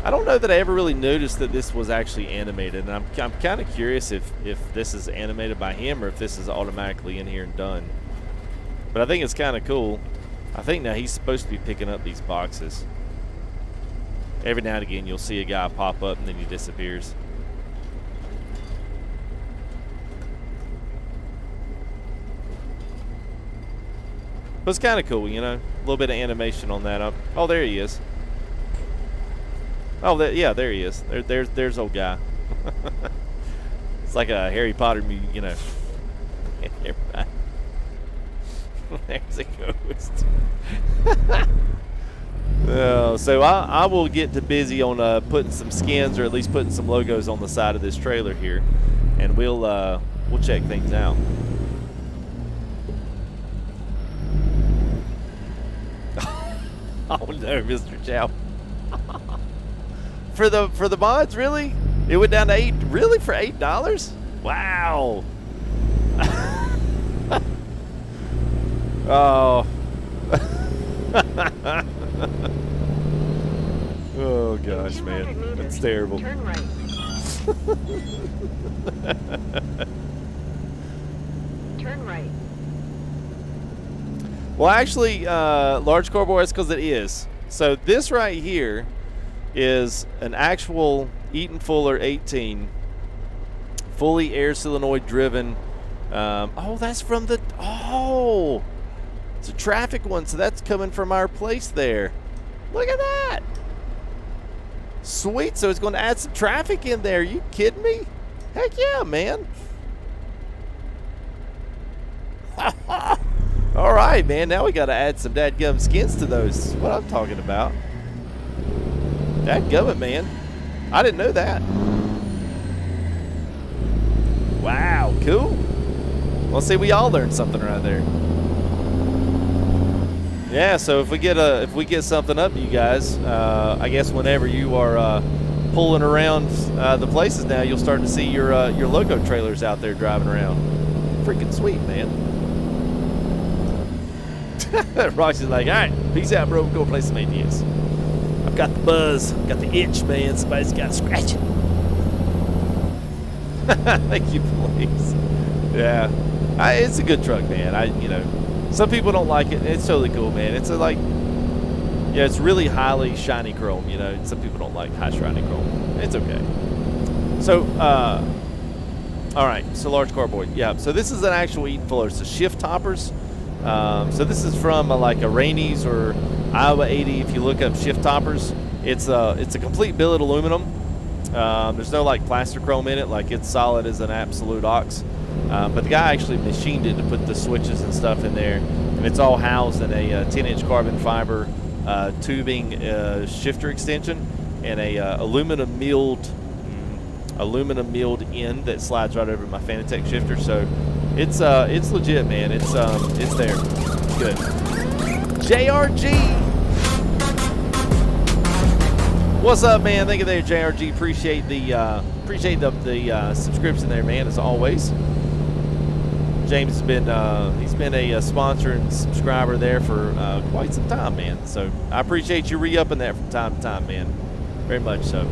I don't know that I ever really noticed that this was actually animated, and I'm kind of curious if this is animated by him or if this is automatically in here and done. But I think it's kind of cool. I think now he's supposed to be picking up these boxes. Every now and again you'll see a guy pop up and then he disappears. But it's kind of cool, you know, a little bit of animation on that. Oh, there he is. Oh, yeah, there he is. There's old guy. It's like a Harry Potter, you know. There's a ghost. Oh, so I will get to busy on putting some skins, or at least putting some logos on the side of this trailer here, and we'll check things out. Oh no, Mr. Chow. For the mods, really? It went down to $8. Really, for $8? Wow. Oh. Oh gosh, man, that's terrible. Turn right. Turn right. Well, actually, large carburetor, that's because it is. So this right here is an actual Eaton Fuller 18, fully air solenoid driven. Oh, that's from the, oh, it's a traffic one, so that's coming from our place there. Look at that. Sweet, so it's going to add some traffic in there. Are you kidding me? Heck yeah, man. All right, man, now we got to add some dadgum skins to those. That's what I'm talking about. Dadgummit, man. I didn't know that. Wow, cool. Well, see, we all learned something right there. Yeah, so if we get something up, you guys, I guess whenever you are pulling around the places now, you'll start to see your logo trailers out there driving around. Freaking sweet, man. Ross is like, all right, peace out, bro. Go play some ATS. I've got the buzz, got the itch, man. Somebody's got to scratch it. Thank you, please. Yeah, it's a good truck, man. You know, some people don't like it. It's totally cool, man. It's yeah, it's really highly shiny chrome. You know, some people don't like high shiny chrome. It's okay. So, all right. So large carboy. Yeah. So this is an actual Eaton Fuller. It's a shift toppers. So this is from like a Rainey's or Iowa 80. If you look up shift toppers, it's a complete billet aluminum. There's no like plaster chrome in it, like it's solid as an absolute ox. But the guy actually machined it to put the switches and stuff in there, and it's all housed in a 10-inch carbon fiber tubing shifter extension and a aluminum milled end that slides right over my Fanatec shifter. So it's legit, man. It's there. Good. JRG. What's up, man? Thank you there, JRG. Appreciate the subscription there, man, as always. James has been he's been a sponsor and subscriber there for quite some time, man. So I appreciate you re-upping that from time to time, man. Very much so.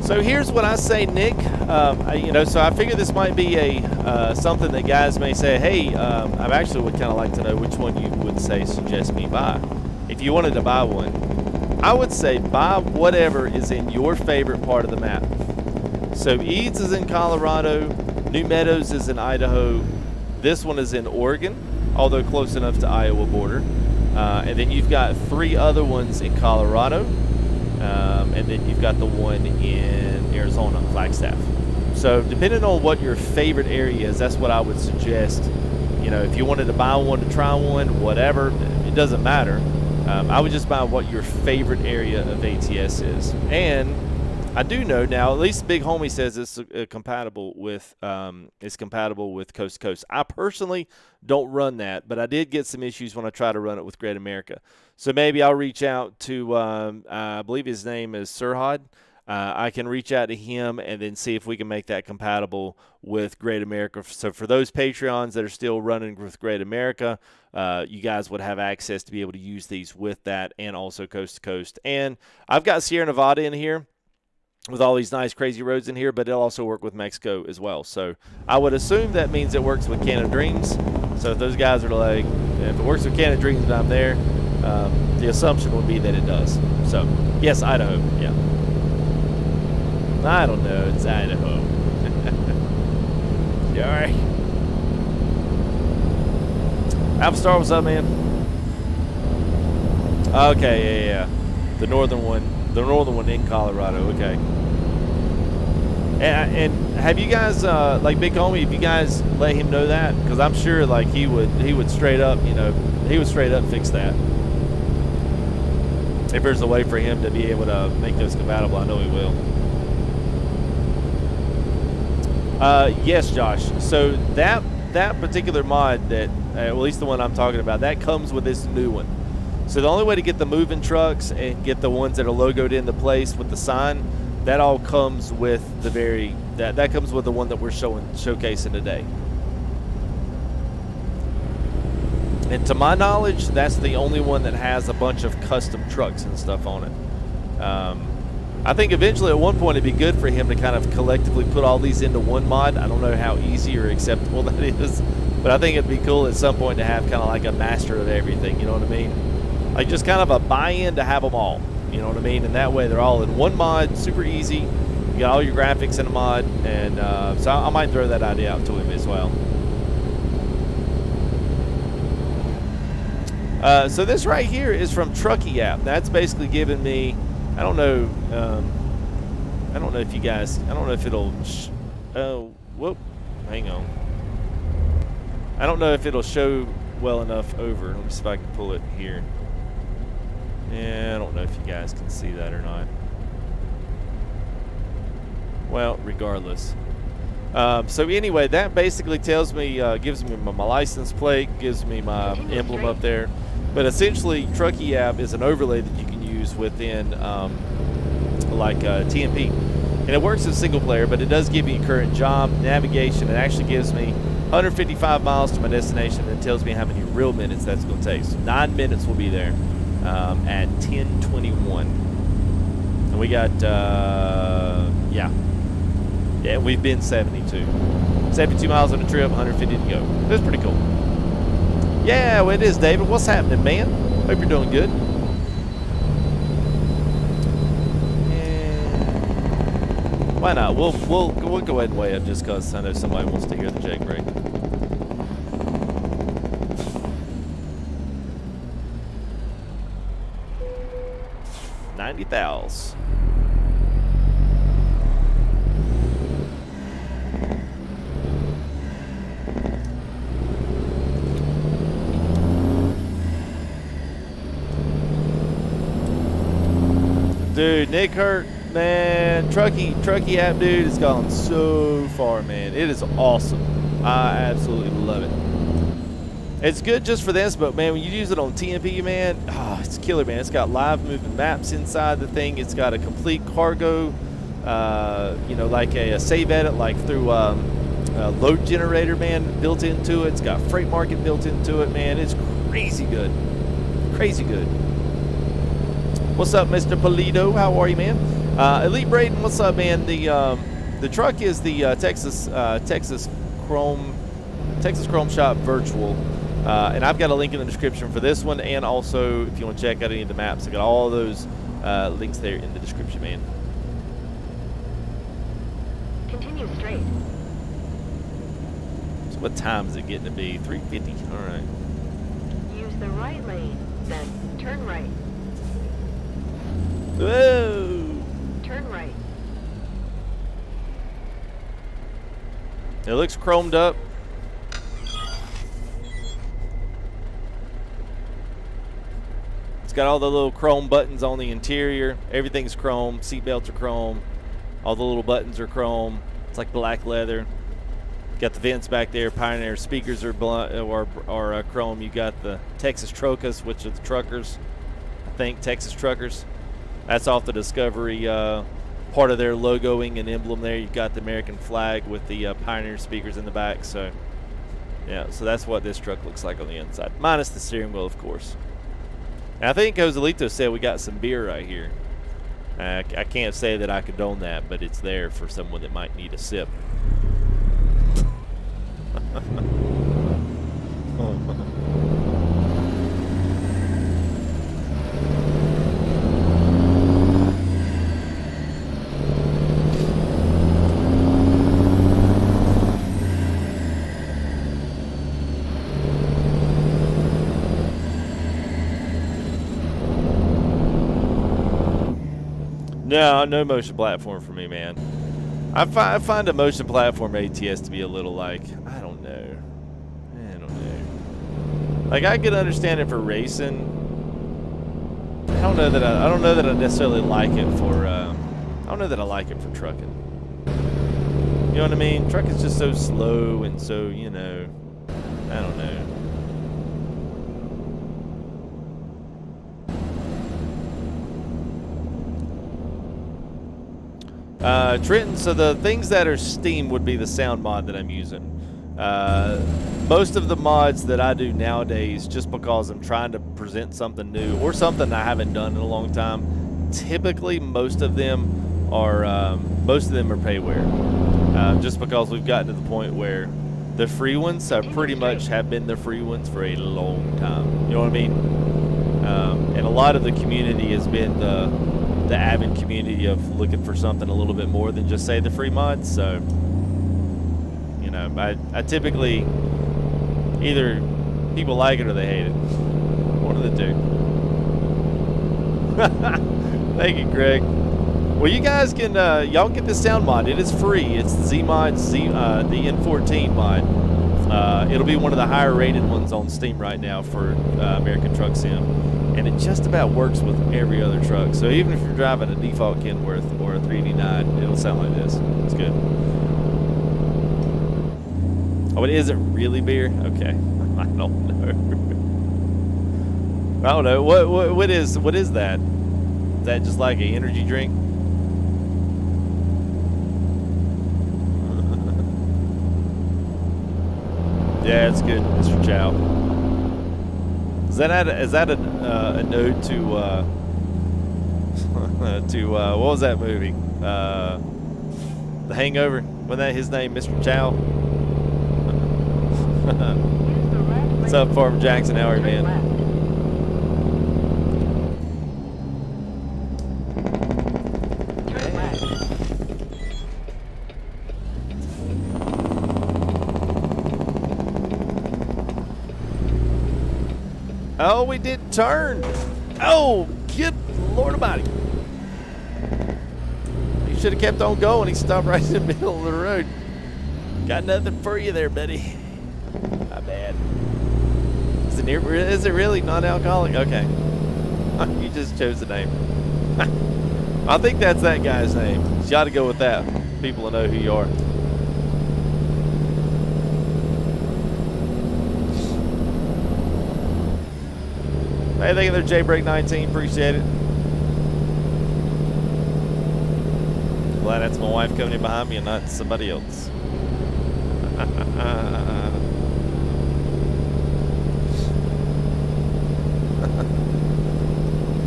So here's what I say, Nick. You know, so I figure this might be a something that guys may say, hey, I actually would kind of like to know which one you would say suggest me buy. If you wanted to buy one, I would say buy whatever is in your favorite part of the map. So Eads is in Colorado, New Meadows is in Idaho, this one is in Oregon, although close enough to Iowa border. And then you've got 3 other ones in Colorado. And then you've got the one in Arizona, Flagstaff. So depending on what your favorite area is, that's what I would suggest. You know, if you wanted to buy one to try one, whatever, it doesn't matter. I would just buy what your favorite area of ATS is. And I do know now, at least Big Homie says it's compatible with Coast to Coast. I personally don't run that, but I did get some issues when I tried to run it with Great America. So maybe I'll reach out to, I believe his name is Sirhad. I can reach out to him and then see if we can make that compatible with Great America. So for those Patreons that are still running with Great America, you guys would have access to be able to use these with that and also Coast to Coast. And I've got Sierra Nevada in here with all these nice crazy roads in here, but it'll also work with Mexico as well. So I would assume that means it works with Canada Dreams. So if those guys are like, if it works with Canada Dreams and I'm there, the assumption would be that it does. So yes, Idaho, yeah. I don't know, it's Idaho. You all right? Alpha what's up, man? Okay, yeah. The northern one in Colorado. Okay. And have you guys, like Big Homie, if you guys let him know that, because I'm sure like he would straight up, you know, he would straight up fix that. If there's a way for him to be able to make those compatible, I know he will. Yes, Josh. So that particular mod that, at least the one I'm talking about, that comes with this new one. So the only way to get the moving trucks and get the ones that are logoed into place with the sign, that all comes with the that comes with the one that we're showcasing today. And to my knowledge, that's the only one that has a bunch of custom trucks and stuff on it. I think eventually at one point it'd be good for him to kind of collectively put all these into one mod. I don't know how easy or acceptable that is, but I think it'd be cool at some point to have kind of like a master of everything, you know what I mean? Like just kind of a buy-in to have them all, you know what I mean? And that way they're all in one mod, super easy. You got all your graphics in a mod, and so I might throw that idea out to him as well. So this right here is from Truckee app. That's basically giving me, I don't know if you guys, I don't know if it'll, whoop, hang on. I don't know if it'll show well enough over. Let me see if I can pull it here. Yeah, I don't know if you guys can see that or not. Well, regardless. So anyway, that basically tells me, gives me my license plate, gives me my emblem up there. But essentially, Truckee app is an overlay that you can use within like TMP. And it works as single player, but it does give me current job, navigation. It actually gives me 155 miles to my destination and tells me how many real minutes that's going to take. So 9 minutes will be there at 10:21. And we got, yeah, we've been 72 miles on the trip, 150 to go. That's pretty cool. Yeah, well, it is, David. What's happening, man? Hope you're doing good. Why not? We'll go ahead and weigh up just because I know somebody wants to hear the jailbreak. $90,000. Dude, Nick Hurt, man, Truckee app, dude, has gone so far, man. It is awesome. I absolutely love it. It's good just for this, but man, when you use it on TMP, man, oh, it's killer, man. It's got live moving maps inside the thing. It's got a complete cargo, you know, like a save edit, like through a load generator, man, built into it. It's got freight market built into it, man. It's crazy good. Crazy good. What's up, Mr. Polito? How are you, man? Elite Braden, what's up, man? The truck is the Texas Chrome Shop Virtual, and I've got a link in the description for this one, and also if you want to check out any of the maps, I got all those links there in the description, man. Continue straight. So what time is it getting to be? 3:50. All right. Use the right lane, then turn right. Whoa! Turn right. It looks chromed up. It's got all the little chrome buttons on the interior. Everything's chrome. Seat belts are chrome. All the little buttons are chrome. It's like black leather. Got the vents back there. Pioneer speakers are chrome. You got the Texas Truckers, which are the truckers. I think Texas Truckers. That's off the Discovery part of their logoing and emblem there. You've got the American flag with the Pioneer speakers in the back. So, yeah, so that's what this truck looks like on the inside. Minus the steering wheel, of course. And I think Joselito said we got some beer right here. I can't say that I condone that, but it's there for someone that might need a sip. No motion platform for me, man. I find a motion platform ATS to be a little like, I don't know. Like, I could understand it for racing. I don't know that I necessarily like it for. I don't know that I like it for trucking. You know what I mean? Truck is just so slow and so, you know, I don't know. Trenton, so the things that are Steam would be the sound mod that I'm using. Most of the mods that I do nowadays, just because I'm trying to present something new or something I haven't done in a long time, typically most of them are payware. Just because we've gotten to the point where the free ones pretty much have been the free ones for a long time. You know what I mean? And a lot of the community has been the avid community of looking for something a little bit more than just say the free mods. So, you know, I typically either people like it or they hate it. One of the two. Thank you, Greg. Well, you guys can y'all get this sound mod. It is free. It's the Z-Mod, the N14 mod. It'll be one of the higher rated ones on Steam right now for American Truck Sim. And it just about works with every other truck. So even if you're driving a default Kenworth or a 389, it'll sound like this. It's good. Oh, it isn't really beer? Okay. I don't know. I don't know. What is that? Is that just like an energy drink? Yeah, it's good, Mr. Chow. Is that a node to what was that movie? The Hangover. Wasn't that his name, Mr. Chow? What's up, Farm Jackson? How are you, man? Oh, we didn't turn. Oh, good Lord Almighty. He should have kept on going. He stopped right in the middle of the road. Got nothing for you there, buddy. My bad. Is it really non-alcoholic? Okay. You just chose the name. I think that's that guy's name. You got to go with that. People will know who you are. Hey, thank you there, JBreak19. Appreciate it. Glad that's my wife coming in behind me and not somebody else.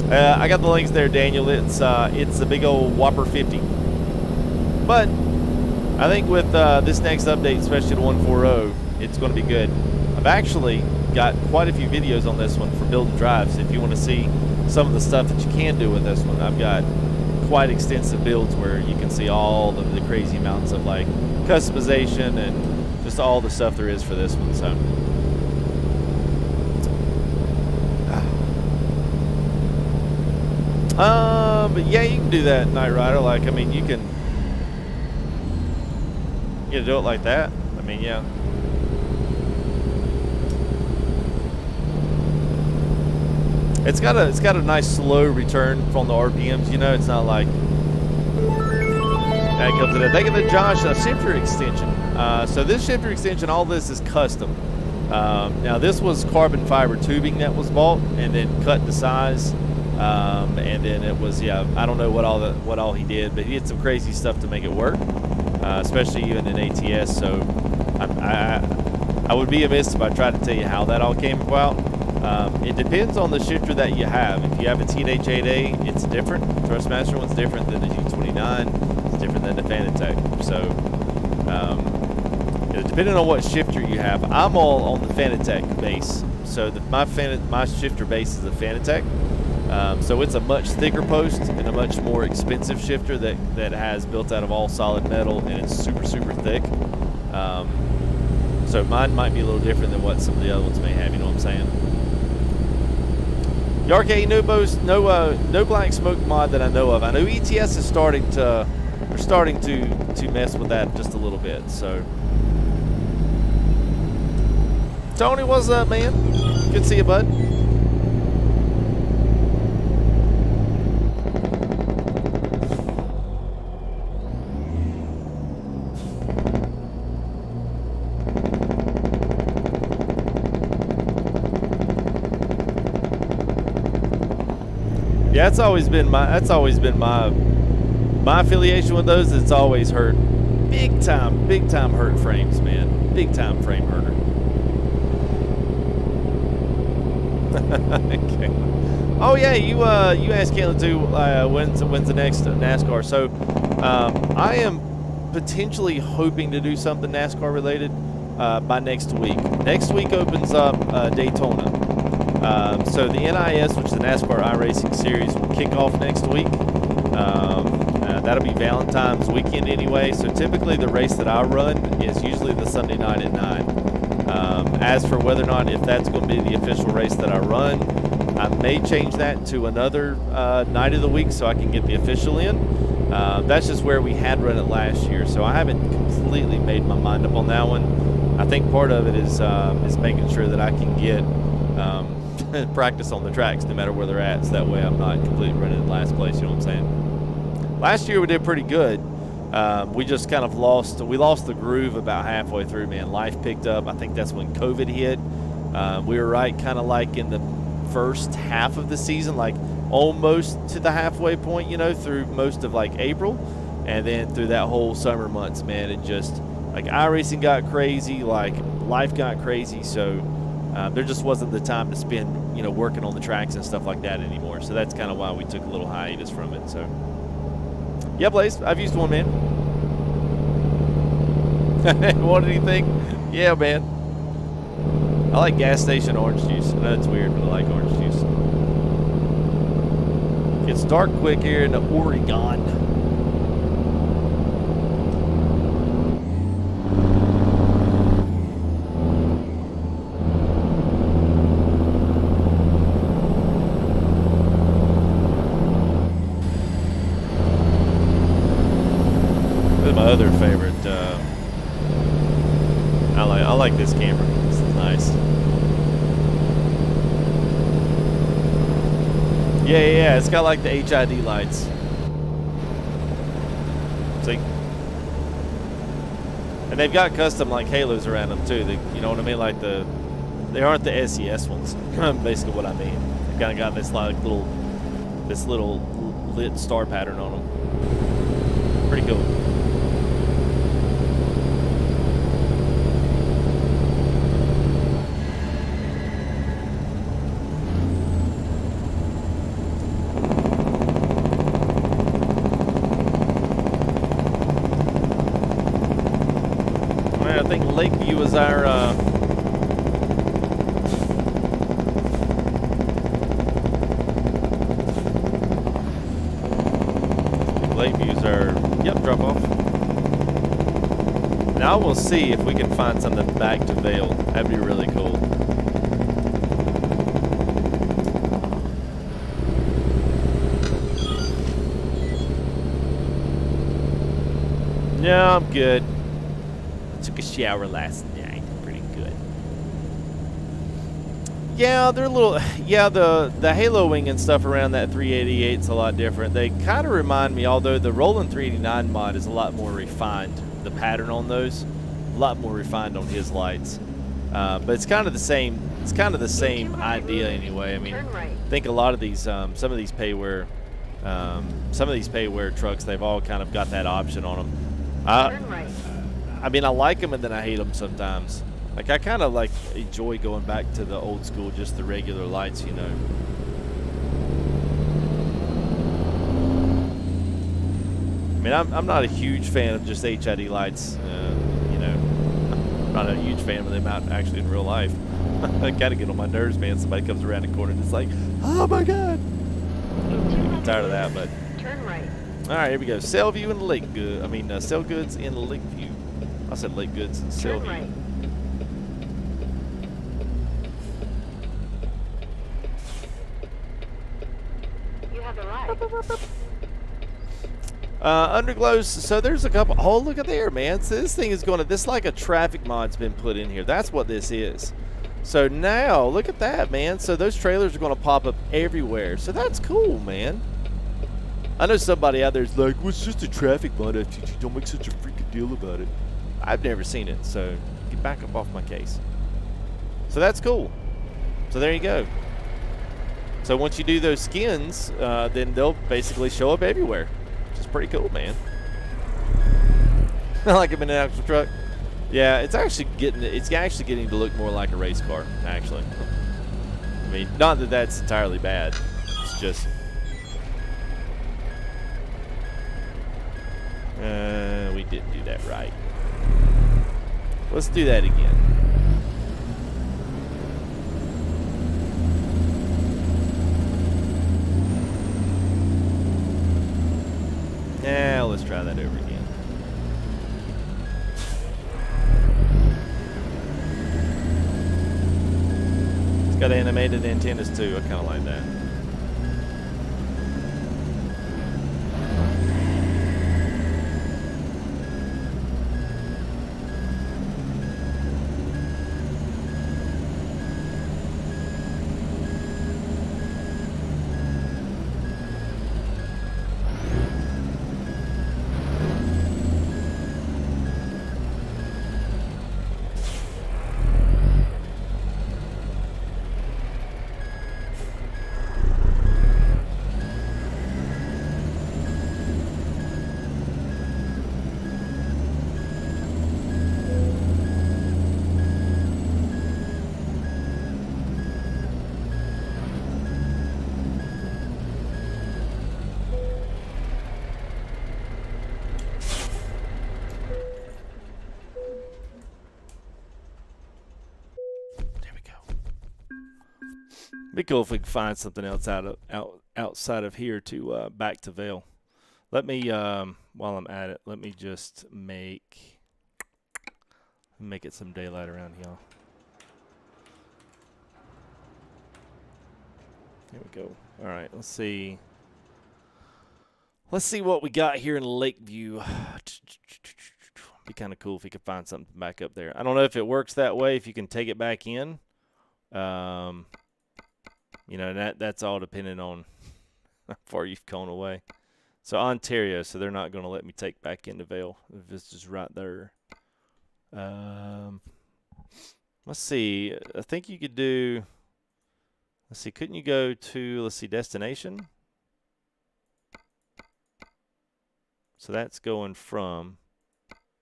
I got the links there, Daniel. It's a big old Whopper 50. But I think with this next update, especially the 140, it's going to be good. I've actually got quite a few videos on this one for building drives. If you want to see some of the stuff that you can do with this one, I've got quite extensive builds where you can see all of the crazy amounts of like customization and just all the stuff there is for this one. So but yeah, you can do that, Knight Rider. Like, I mean, you can do it like that. mean, yeah. It's got a nice slow return from the RPMs. You know, it's not like that comes to that. Thank you to Josh, a shifter extension. So this shifter extension, all this is custom. Now this was carbon fiber tubing that was bought and then cut to size, and then it was, yeah, I don't know what all he did, but he did some crazy stuff to make it work, especially even in ATS. So I would be amiss if I tried to tell you how that all came about. It depends on the shifter that you have. If you have a TNH8A, it's different. Thrustmaster one's different than the G29. It's different than the Fanatec. So, depending on what shifter you have, I'm all on the Fanatec base. So my shifter base is a Fanatec. So it's a much thicker post and a much more expensive shifter that has built out of all solid metal, and it's super, super thick. So mine might be a little different than what some of the other ones may have, you know what I'm saying? Yark, no black smoke mod that I know of. I know ETS is starting to mess with that just a little bit. So Tony, what's up, man? Good to see you, bud. Yeah, that's always been my affiliation with those. It's always hurt big time hurt frames, man. Big time frame hurter. Okay. Oh yeah, you asked Caitlin too. When's the next NASCAR? So I am potentially hoping to do something NASCAR related by next week. Next week opens up Daytona. So the NIS, which is the NASCAR iRacing series, will kick off next week. That'll be Valentine's weekend anyway. So typically the race that I run is usually the Sunday night at 9. As for whether or not if that's going to be the official race that I run, I may change that to another night of the week so I can get the official in. That's just where we had run it last year, so I haven't completely made my mind up on that one. I think part of it is making sure that I can get practice on the tracks no matter where they're at, so that way I'm not completely running in last place, you know what I'm saying? Last year we did pretty good. We just kind of lost the groove about halfway through, man. Life picked up. I think that's when COVID hit. We were right kind of like in the first half of the season, like almost to the halfway point, you know, through most of like April, and then through that whole summer months, man, it just, like, iRacing got crazy, like life got crazy, so there just wasn't the time to spend, you know, working on the tracks and stuff like that anymore. So that's kind of why we took a little hiatus from it. So yeah, Blaze, I've used one, man. What did he think? Yeah, man. I like gas station orange juice. I know it's weird, but I like orange juice. It's dark quick here in Oregon. My other favorite, I like this camera. This is nice. Yeah, it's got like the HID lights. See? And they've got custom like halos around them too. You know what I mean? Like they aren't the SES ones. Basically what I mean. They've kind of got this like little lit star pattern on them. Pretty cool. I think Lakeview is our drop off. Now we'll see if we can find something back to Vail. That'd be really cool. Yeah, I'm good. Took a shower last night. Pretty good. Yeah, they're a little. Yeah, the halo wing and stuff around that 388 is a lot different. They kind of remind me, although the Roland 389 mod is a lot more refined. The pattern on those, a lot more refined on his lights. But it's kind of the same. It's kind of the same idea anyway. I mean, I think a lot of these, some of these payware trucks, they've all kind of got that option on them. I mean, I like them and then I hate them sometimes. Like, I kind of like enjoy going back to the old school, just the regular lights, you know. I mean, I'm not a huge fan of just HID lights, you know. I'm not a huge fan of them out actually in real life. I gotta get on my nerves, man. Somebody comes around the corner and it's like, oh my god. I'm tired of that, but. Turn right. All right, here we go. Sell View and Lake Good. I mean, sell goods in Lakeview. I said Lake Goods and Sell View. Right. You have arrived. Underglows. So there's a couple. Oh, look at there, man. So this thing is going to. This like a traffic mod's been put in here. That's what this is. So now, look at that, man. So those trailers are going to pop up everywhere. So that's cool, man. I know somebody out there is like, well, it's just a traffic mod, FTG. Don't make such a freaking deal about it. I've never seen it, so get back up off my case. So that's cool. So there you go. So once you do those skins, then they'll basically show up everywhere, which is pretty cool, man. I like them in an actual truck. Yeah, it's actually getting to look more like a race car, actually. I mean, not that that's entirely bad. It's just. We didn't do that right. Let's do that again. Now let's try that over again. It's got animated antennas too. I kind of like that. Be cool if we could find something else outside of here to back to Vail. Let me while I'm at it, let me just make it some daylight around here. Here we go. All right, let's see. Let's see what we got here in Lakeview. Be kind of cool if we could find something back up there. I don't know if it works that way, if you can take it back in. You know, that's all dependent on how far you've gone away. So Ontario, so they're not going to let me take back into Vail if it's just right there. Let's see. I think you could do. Let's see. Couldn't you go to? Let's see. Destination. So that's going from.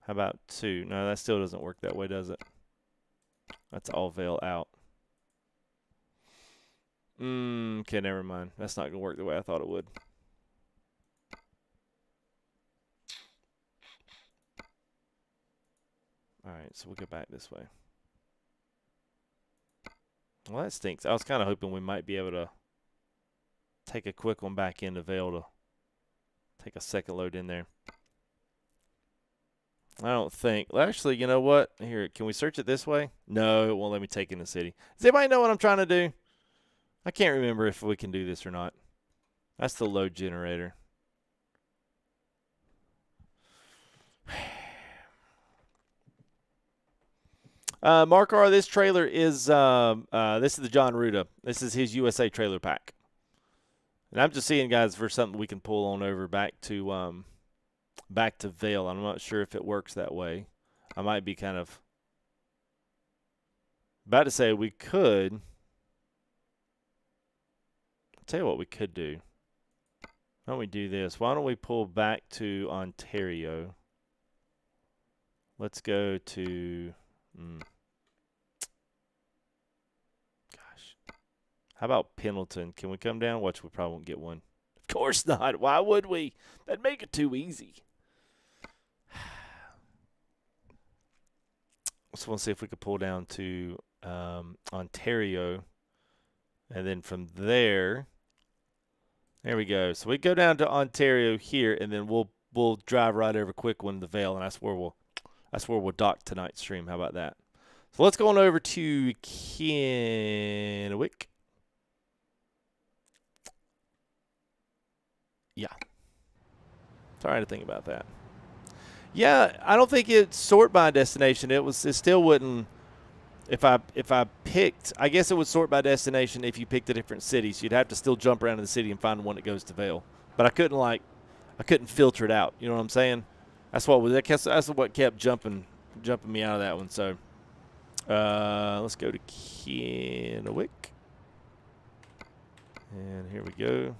How about to? No, that still doesn't work that way, does it? That's all Vail out. Okay, never mind. That's not going to work the way I thought it would. Alright, so we'll go back this way. Well, that stinks. I was kind of hoping we might be able to take a quick one back into Vail to take a second load in there. I don't think. Well, actually, you know what? Here, can we search it this way? No, it won't let me take in the city. Does anybody know what I'm trying to do? I can't remember if we can do this or not. That's the load generator. Mark R, this trailer is this is the John Ruda. This is his USA trailer pack. And I'm just seeing, guys, for something we can pull on over back to Vail. I'm not sure if it works that way. I might be kind of about to say we could. I'll tell you what we could do. Why don't we do this? Why don't we pull back to Ontario? Let's go to gosh. How about Pendleton? Can we come down? Watch, we probably won't get one. Of course not. Why would we? That'd make it too easy. So we'll see if we could pull down to Ontario. And then from there, there we go. So we go down to Ontario here, and then we'll drive right over quick one to Vail, and that's where we'll dock tonight's stream. How about that? So let's go on over to Kennewick. Yeah. Sorry to think about that. Yeah, I don't think it sort by destination. It still wouldn't. If I picked, I guess it would sort by destination if you picked a different city. So you'd have to still jump around in the city and find one that goes to Vail. But I couldn't filter it out. You know what I'm saying? That's what kept jumping me out of that one. So let's go to Kennewick. And here we go.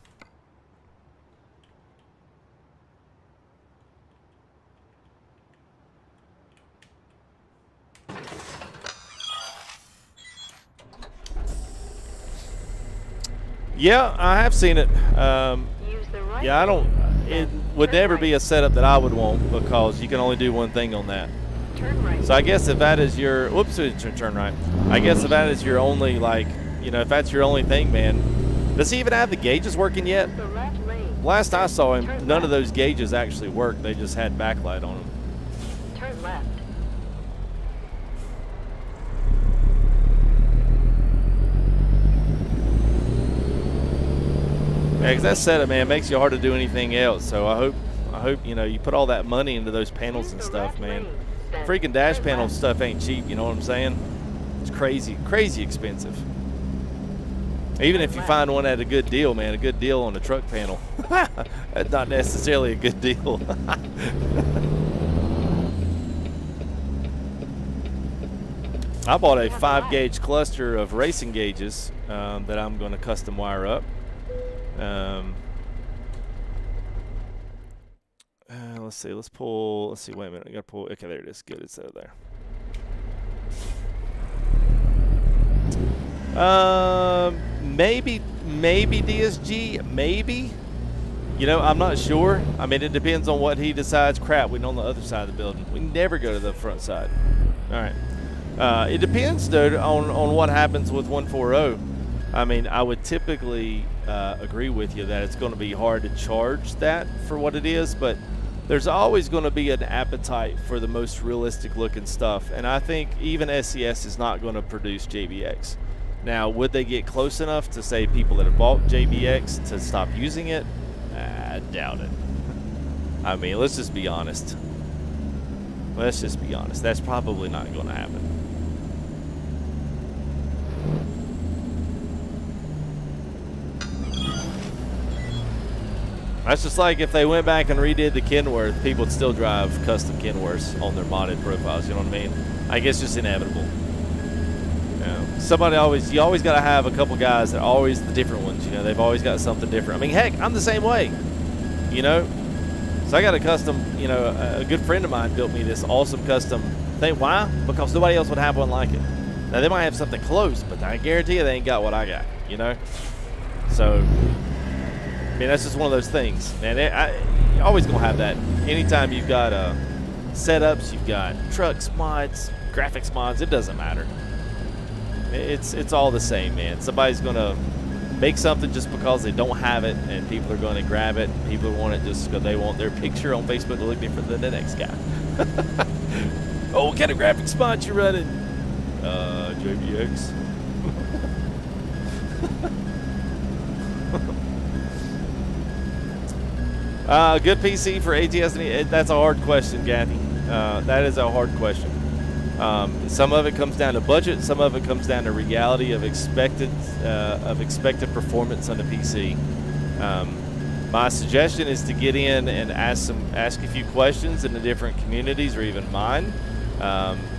Yeah, I have seen it. Yeah, I don't. It would never be a setup that I would want because you can only do one thing on that. Turn right. So I guess if that is your, whoops, turn right. I guess if that is your only, like, you know, if that's your only thing, man. Does he even have the gauges working yet? The left lane. Last I saw him, none of those gauges actually worked. They just had backlight on them. Turn left. Yeah, because that setup, man, makes you hard to do anything else. So I hope you know you put all that money into those panels and stuff, man. Freaking dash panel stuff ain't cheap. You know what I'm saying? It's crazy expensive. Even if you find one at a good deal, man, a good deal on the truck panel, that's not necessarily a good deal. I bought a 5-gauge cluster of racing gauges that I'm going to custom wire up. Let's see. Let's see. Wait a minute. I got to pull. Okay, there it is. Good. It's there. Maybe DSG. Maybe. You know, I'm not sure. I mean, it depends on what he decides. Crap, we're on the other side of the building. We never go to the front side. All right. It depends, dude, on what happens with 140. I mean, I would typically agree with you that it's going to be hard to charge that for what it is, but there's always going to be an appetite for the most realistic looking stuff, and I think even SCS is not going to produce JBX. Now, would they get close enough to say people that have bought JBX to stop using it? I doubt it. I mean, let's just be honest. That's probably not going to happen. That's just like if they went back and redid the Kenworth, people would still drive custom Kenworths on their modded profiles, you know what I mean? I guess it's just inevitable. You know, you always got to have a couple guys that are always the different ones, you know, they've always got something different. I mean, heck, I'm the same way, you know? So I got a custom, you know, a good friend of mine built me this awesome custom thing. Why? Because nobody else would have one like it. Now, they might have something close, but I guarantee you they ain't got what I got, you know? So, I mean, that's just one of those things, man. You're always going to have that. Anytime you've got setups, you've got trucks mods, graphics mods, it doesn't matter. It's all the same, man. Somebody's going to make something just because they don't have it, and people are going to grab it. People want it just because they want their picture on Facebook to look different than the next guy. Oh, what kind of graphics mods you running? JBX. Good PC for ATS. That's a hard question, Gathy. That is a hard question. Some of it comes down to budget. Some of it comes down to reality of expected performance on the PC. My suggestion is to get in and ask a few questions in the different communities or even mine.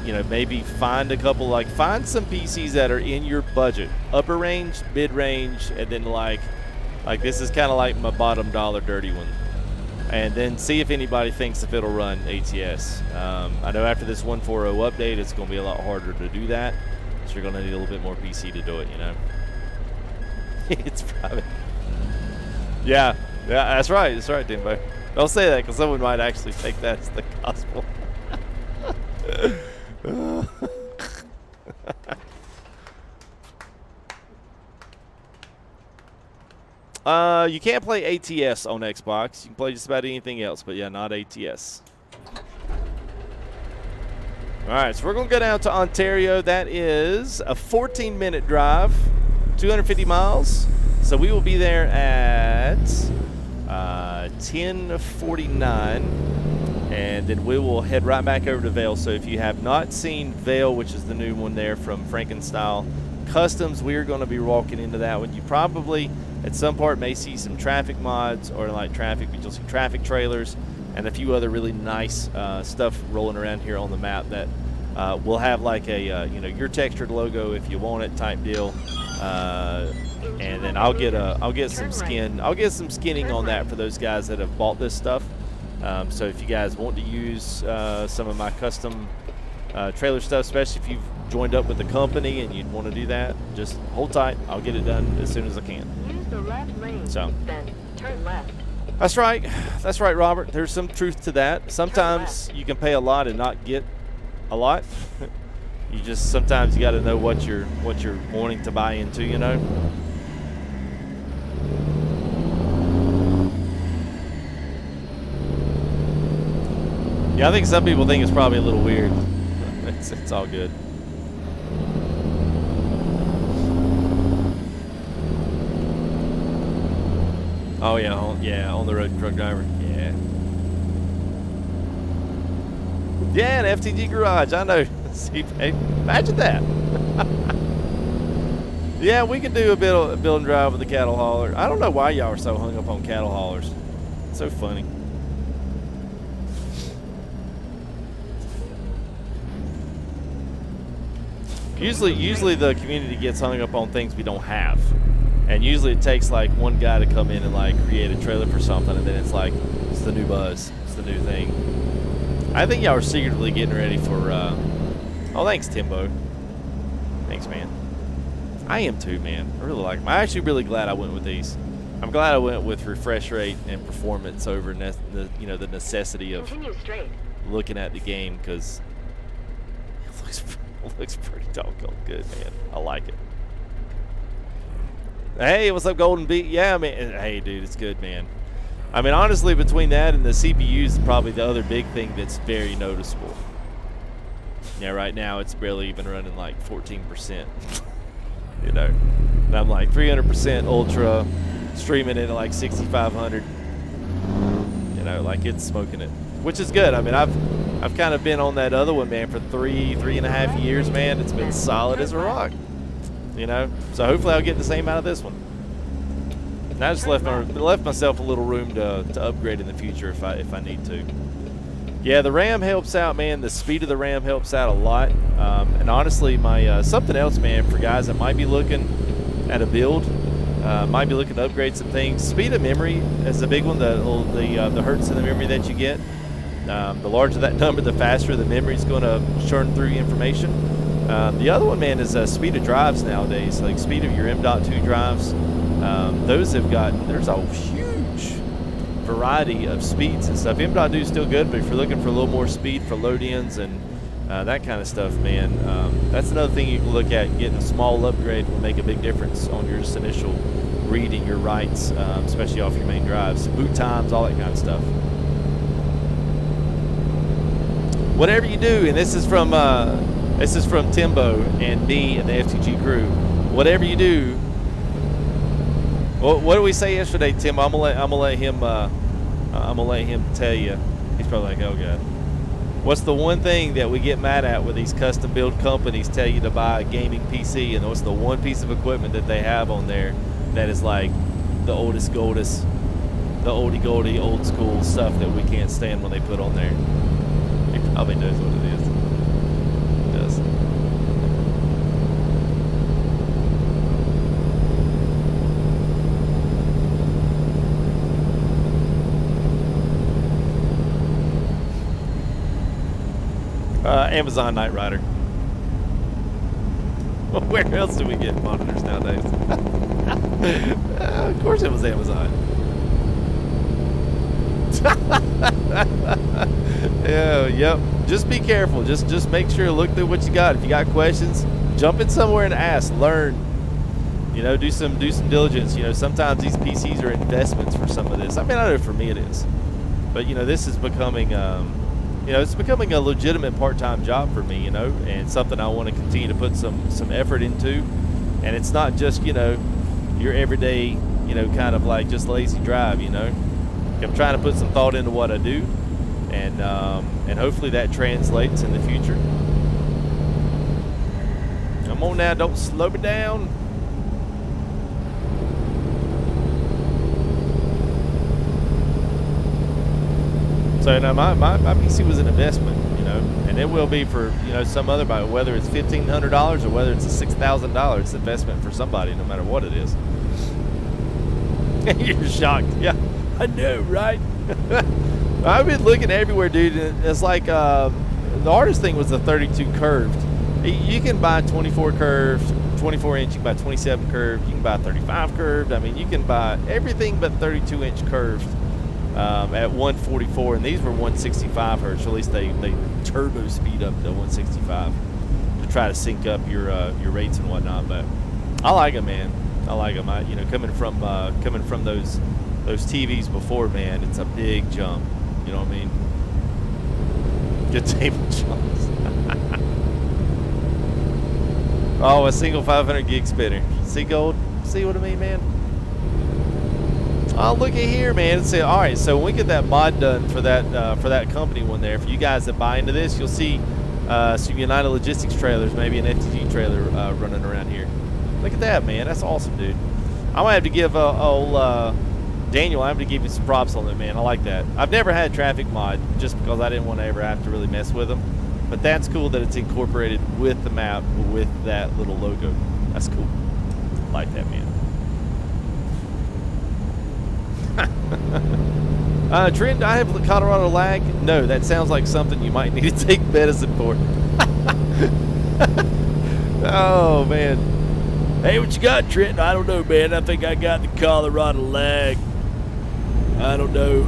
You know, maybe find some PCs that are in your budget, upper range, mid range, and then like this is kind of like my bottom dollar dirty one. And then see if anybody thinks if it'll run ATS. I know after this 1.4.0 update, it's going to be a lot harder to do that. So you're going to need a little bit more PC to do it, you know. It's private. Yeah, that's right. That's right, Timbo. Don't say that because someone might actually think that's the gospel. You can't play ATS on Xbox. You can play just about anything else, but yeah, not ATS. All right, so we're going to go down to Ontario. That is a 14-minute drive, 250 miles. So we will be there at 10:49, and then we will head right back over to Vail. So if you have not seen Vail, which is the new one there from FrakenstyleCustoms, we are going to be walking into that one. You probably at some part may see some traffic mods or like traffic, but you'll see traffic trailers and a few other really nice stuff rolling around here on the map that will have like a you know, your textured logo if you want it type deal. And then I'll get some skinning on that for those guys that have bought this stuff. So if you guys want to use some of my custom trailer stuff, especially if you've joined up with the company and you'd want to do that, just hold tight. I'll get it done as soon as I can. Use the left lane, so then turn left. That's right, Robert. There's some truth to that. Sometimes you can pay a lot and not get a lot. You just sometimes you got to know what you're wanting to buy into, you know. Yeah, I think some people think it's probably a little weird. It's all good. Oh yeah, on the road truck driver. Yeah. Yeah, an FTG garage. I know. See, hey, imagine that. Yeah, we could do a build and drive with the cattle hauler. I don't know why y'all are so hung up on cattle haulers. It's so funny. Usually the community gets hung up on things we don't have. And usually it takes like one guy to come in and like create a trailer for something, and then it's like, it's the new buzz. It's the new thing. I think y'all are secretly getting ready for, oh, thanks, Timbo. Thanks, man. I am too, man. I really like them. I'm actually really glad I went with these. I'm glad I went with refresh rate and performance over the necessity of looking at the game, because it looks pretty doggone good, man. I like it. Hey, what's up, Golden Beat? Yeah, man. Hey, dude, it's good, man. I mean, honestly, between that and the CPU is probably the other big thing that's very noticeable. Yeah, right now it's barely even running like 14%. You know, and I'm like 300% ultra, streaming it at like 6,500. You know, like it's smoking it, which is good. I mean, I've kind of been on that other one, man, for three and a half years, man. It's been solid as a rock. You know, so hopefully I'll get the same out of this one. And I just left myself a little room to upgrade in the future if I need to. Yeah, the RAM helps out, man. The speed of the RAM helps out a lot. And honestly, my something else, man, for guys that might be looking at a build, might be looking to upgrade some things. Speed of memory is a big one. The hertz of the memory that you get. The larger that number, the faster the memory is going to churn through information. The other one, man, is speed of drives nowadays, like speed of your M.2 drives. Those have got, there's a huge variety of speeds and stuff. M.2 is still good, but if you're looking for a little more speed for load-ins and that kind of stuff, man, that's another thing you can look at. Getting a small upgrade will make a big difference on your initial reading, your writes, especially off your main drives. Boot times, all that kind of stuff. Whatever you do, and this is from Timbo and me and the FTG crew. Whatever you do, what did we say yesterday, Tim? I'm gonna let him tell you. He's probably like, oh god. What's the one thing that we get mad at when these custom build companies tell you to buy a gaming PC, and what's the one piece of equipment that they have on there that is like the oldest goldest, the oldie goldie old school stuff that we can't stand when they put on there? It probably knows what it is. It does. Amazon Knight Rider. Where else do we get monitors nowadays? Of course it was Amazon. Yeah, yep. Just be careful. Just make sure, look through what you got. If you got questions, jump in somewhere and ask, learn. You know, do some diligence. You know, sometimes these PCs are investments for some of this. I mean, I know for me it is, but you know, this is becoming you know, it's becoming a legitimate part-time job for me, you know, and something I want to continue to put some effort into. And it's not just, you know, your everyday, you know, kind of like just lazy drive, you know. I'm trying to put some thought into what I do, and hopefully that translates in the future. Come on now, don't slow me down. So no, my PC was an investment, you know, and it will be for, you know, some other buyer, whether it's $1,500 or whether it's a $6,000, it's investment for somebody, no matter what it is. You're shocked, yeah, I know, right? I've been looking everywhere, dude. And it's like the hardest thing was the 32 curved. You can buy 24 curved, 24 inch. You can buy 27 curved. You can buy 35 curved. I mean, you can buy everything but 32 inch curved. At 144, and these were 165 hertz. So at least they turbo speed up to 165 to try to sync up your rates and whatnot. But I like them, man. I like them. You know, coming from those TVs before, man, it's a big jump. You know what I mean? Good table jumps. Oh, a single 500 gig spinner. See gold? See what I mean, man? Oh, look at here, man. Say, all right, so when we get that mod done for that company one there, for you guys that buy into this, you'll see some United Logistics trailers, maybe an FTG trailer running around here. Look at that, man. That's awesome, dude. I might have to give Daniel, I have to give you some props on that, man. I like that. I've never had traffic mod just because I didn't want to ever have to really mess with them. But that's cool that it's incorporated with the map with that little logo. That's cool. I like that, man. Trent, I have Colorado lag. No, that sounds like something you might need to take medicine for. Oh, man. Hey, what you got, Trent? I don't know, man. I think I got the Colorado lag. I don't know.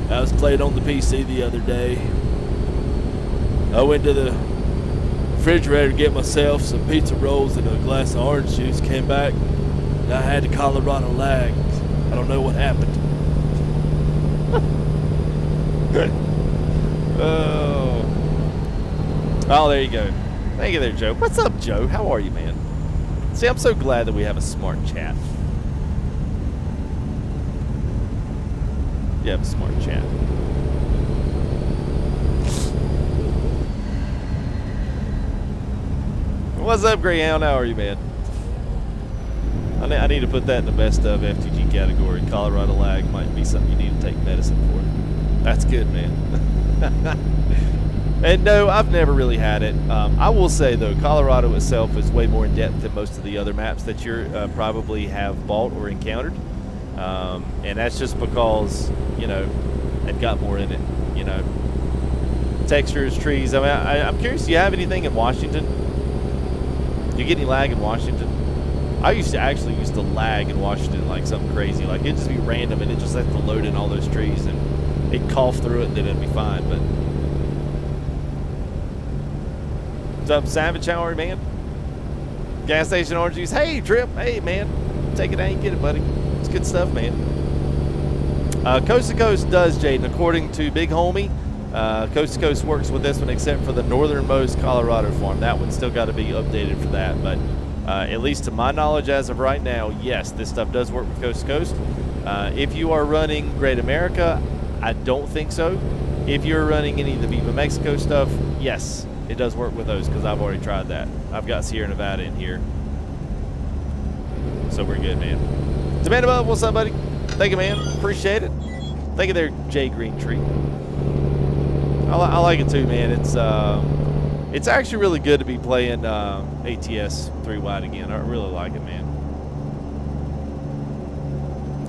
I was playing on the PC the other day. I went to the refrigerator to get myself some pizza rolls and a glass of orange juice. Came back, and I had the Colorado lag. I don't know what happened. Oh, there you go. Thank you there, Joe. What's up, Joe? How are you, man? See, I'm so glad that we have a smart chat. You have a smart chat. What's up, Greyhound? How are you, man? I need to put that in the best of FTG category. Colorado lag might be something you need to take medicine for. That's good, man. And no, I've never really had it. I will say, though, Colorado itself is way more in-depth than most of the other maps that you probably have bought or encountered. And that's just because, you know, it got more in it, you know. Textures, trees. I mean, I'm curious, do you have anything in Washington? Do you get any lag in Washington? I used to lag in Washington like something crazy. Like, it'd just be random, and it just had to load in all those trees, and it'd cough through it, and then it'd be fine. But what's up, Savage? How are you, man? Gas station orange juice. Hey, Trip. Hey, man. Take it out and get it, buddy. It's good stuff, man. Coast to Coast does, Jaden. According to Big Homie, Coast to Coast works with this one except for the northernmost Colorado farm. That one's still got to be updated for that. But at least to my knowledge as of right now, yes, this stuff does work with Coast to Coast. If you are running Great America, I don't think so. If you're running any of the Viva Mexico stuff, yes, it does work with those because I've already tried that. I've got Sierra Nevada in here. So we're good, man. Demanda, what's up, buddy? Thank you, man. Appreciate it. Thank you there, Jay Greentree. I like it too, man. It's actually really good to be playing ATS 3 wide again. I really like it, man.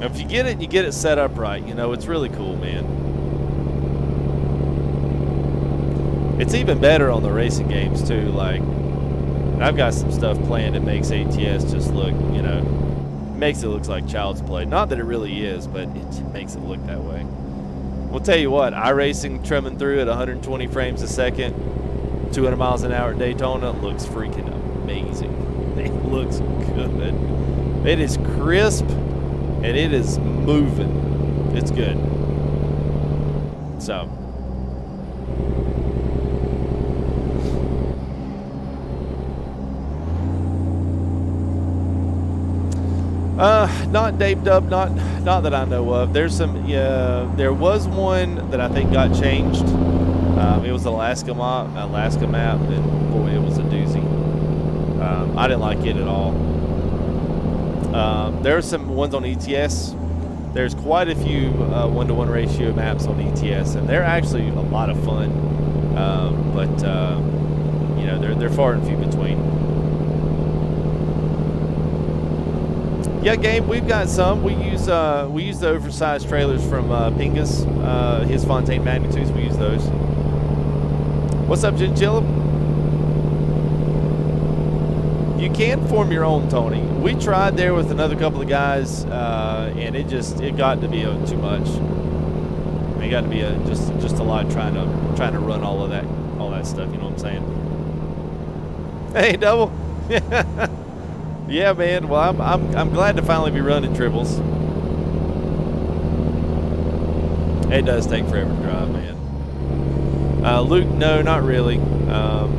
If you get it set up right. You know, it's really cool, man. It's even better on the racing games too. Like, I've got some stuff planned that makes ATS just look, you know, makes it look like child's play. Not that it really is, but it makes it look that way. We'll tell you what, iRacing trimming through at 120 frames a second, 200 miles an hour at Daytona looks freaking amazing. It looks good. It is crisp and it is moving. It's good. So. Not Dave Dub, not that I know of. There's some, yeah, there was one that I think got changed. It was Alaska map, and boy, it was a doozy. I didn't like it at all. There are some ones on ETS. There's quite a few 1-to-1 ratio maps on ETS, and they're actually a lot of fun. But you know, they're far and few between. Yeah, Gabe, we've got some. We use the oversized trailers from Pingus, his Fontaine Magnitudes. We use those. What's up, Gentilla? You can form your own, Tony. We tried there with another couple of guys, and it got to be too much. It got to be just a lot trying to run all that stuff. You know what I'm saying? Hey, Double. Yeah, man. Well, I'm glad to finally be running triples. It does take forever to drive, man. Luke, no, not really.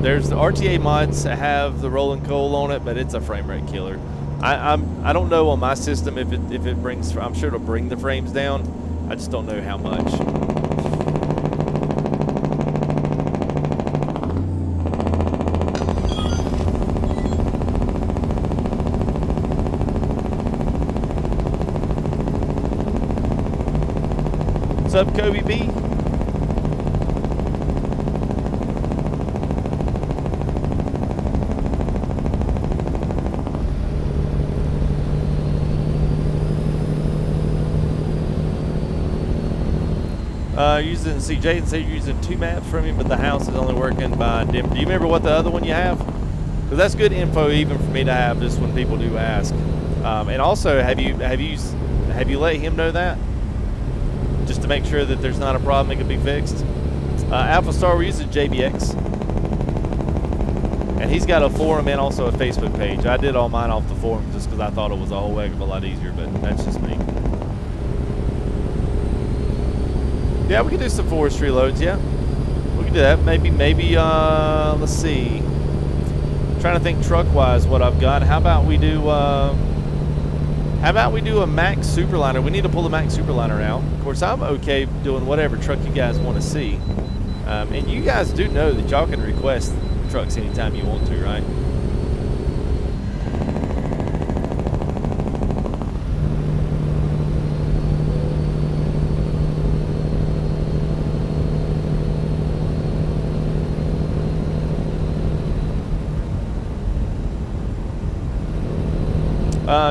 There's the RTA mods that have the rolling coal on it, but it's a frame rate killer. I don't know on my system if it brings. I'm sure it'll bring the frames down. I just don't know how much. What's up, Kobe B? See, Jaden said you're using 2 maps from him, but the house is only working by dim. Do you remember what the other one you have? Because that's good info even for me to have just when people do ask. And also, have you let him know that? Just to make sure that there's not a problem, it can be fixed. Alpha Star, we're using JBX. And he's got a forum and also a Facebook page. I did all mine off the forum just because I thought it was a whole heck of a lot easier, but that's just me. Yeah, we can do some forestry loads, yeah. We can do that. Maybe, let's see. I'm trying to think truck-wise what I've got. How about we do a Max Superliner? We need to pull the Max Superliner out. Of course, I'm okay doing whatever truck you guys want to see. And you guys do know that y'all can request trucks anytime you want to, right?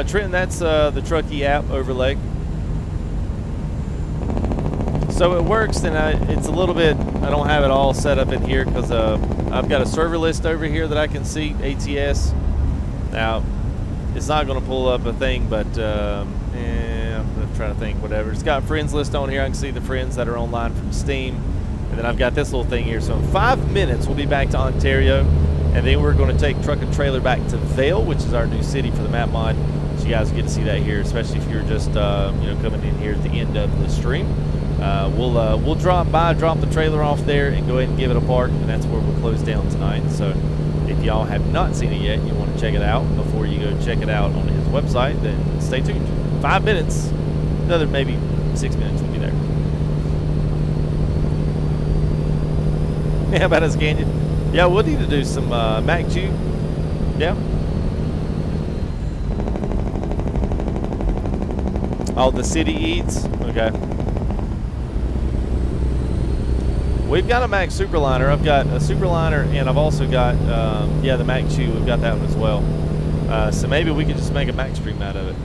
Trenton, that's the Truckee app overlay. So it works, and it's a little bit, I don't have it all set up in here because I've got a server list over here that I can see, ATS. Now, it's not going to pull up a thing, but I'm trying to think, whatever. It's got friends list on here. I can see the friends that are online from Steam. And then I've got this little thing here. So in 5 minutes, we'll be back to Ontario. And then we're going to take truck and trailer back to Vail, which is our new city for the map mod. So you guys get to see that here, especially if you're just coming in here at the end of the stream. We'll drop the trailer off there and go ahead and give it a park, and that's where we'll close down tonight. So if y'all have not seen it yet, you want to check it out before you go check it out on his website, then stay tuned. 5 minutes, another maybe 6 minutes, we'll be there. Yeah, about a Scania. Yeah, we'll need to do some Mac Chew. Yeah. Oh, the city eats. Okay. We've got a Mac Superliner. I've got a Superliner, and I've also got yeah, the Mac Chew. We've got that one as well. So maybe we could just make a Mac stream out of it.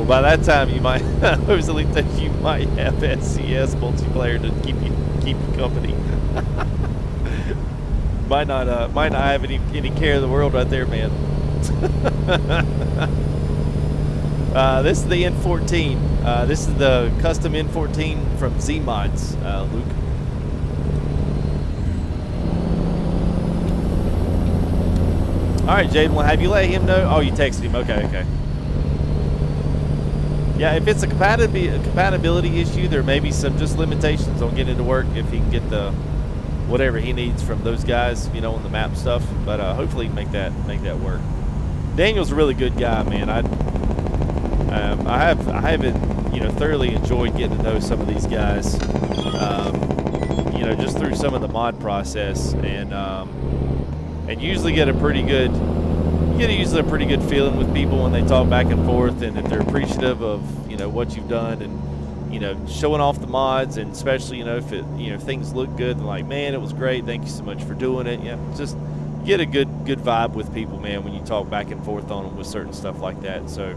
By that time, you might, I was only think you might have SCS multiplayer to keep you company. might not have any care of the world right there, man. This is the N14. This is the custom N14 from Z-Mods, Luke. All right, Jaden, well, have you let him know? Oh, you texted him. Okay. Yeah, if it's a compatibility issue, there may be some just limitations on getting it to work if he can get the whatever he needs from those guys, you know, on the map stuff. But hopefully he can make that work. Daniel's a really good guy, man. I haven't, you know, thoroughly enjoyed getting to know some of these guys, you know, just through some of the mod process, and usually get a pretty good. You get usually a pretty good feeling with people when they talk back and forth, and if they're appreciative of, you know, what you've done, and, you know, showing off the mods, and especially, you know, if it, you know, if things look good and like, man, it was great, thank you so much for doing it. Yeah, just get a good vibe with people, man, when you talk back and forth on them with certain stuff like that. So,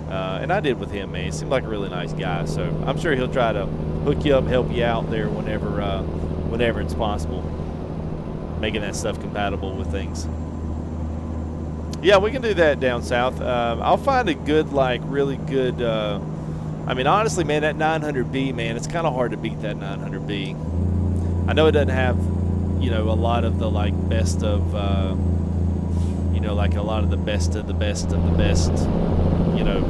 and I did with him, man. He seemed like a really nice guy. So I'm sure he'll try to hook you up, help you out there whenever it's possible, making that stuff compatible with things. Yeah, we can do that down south. I'll find a good, like, really good, I mean, honestly, man, that 900B, man, it's kind of hard to beat that 900B. I know it doesn't have, you know, a lot of the, like, best of, you know, like a lot of the best of the best of the best, you know,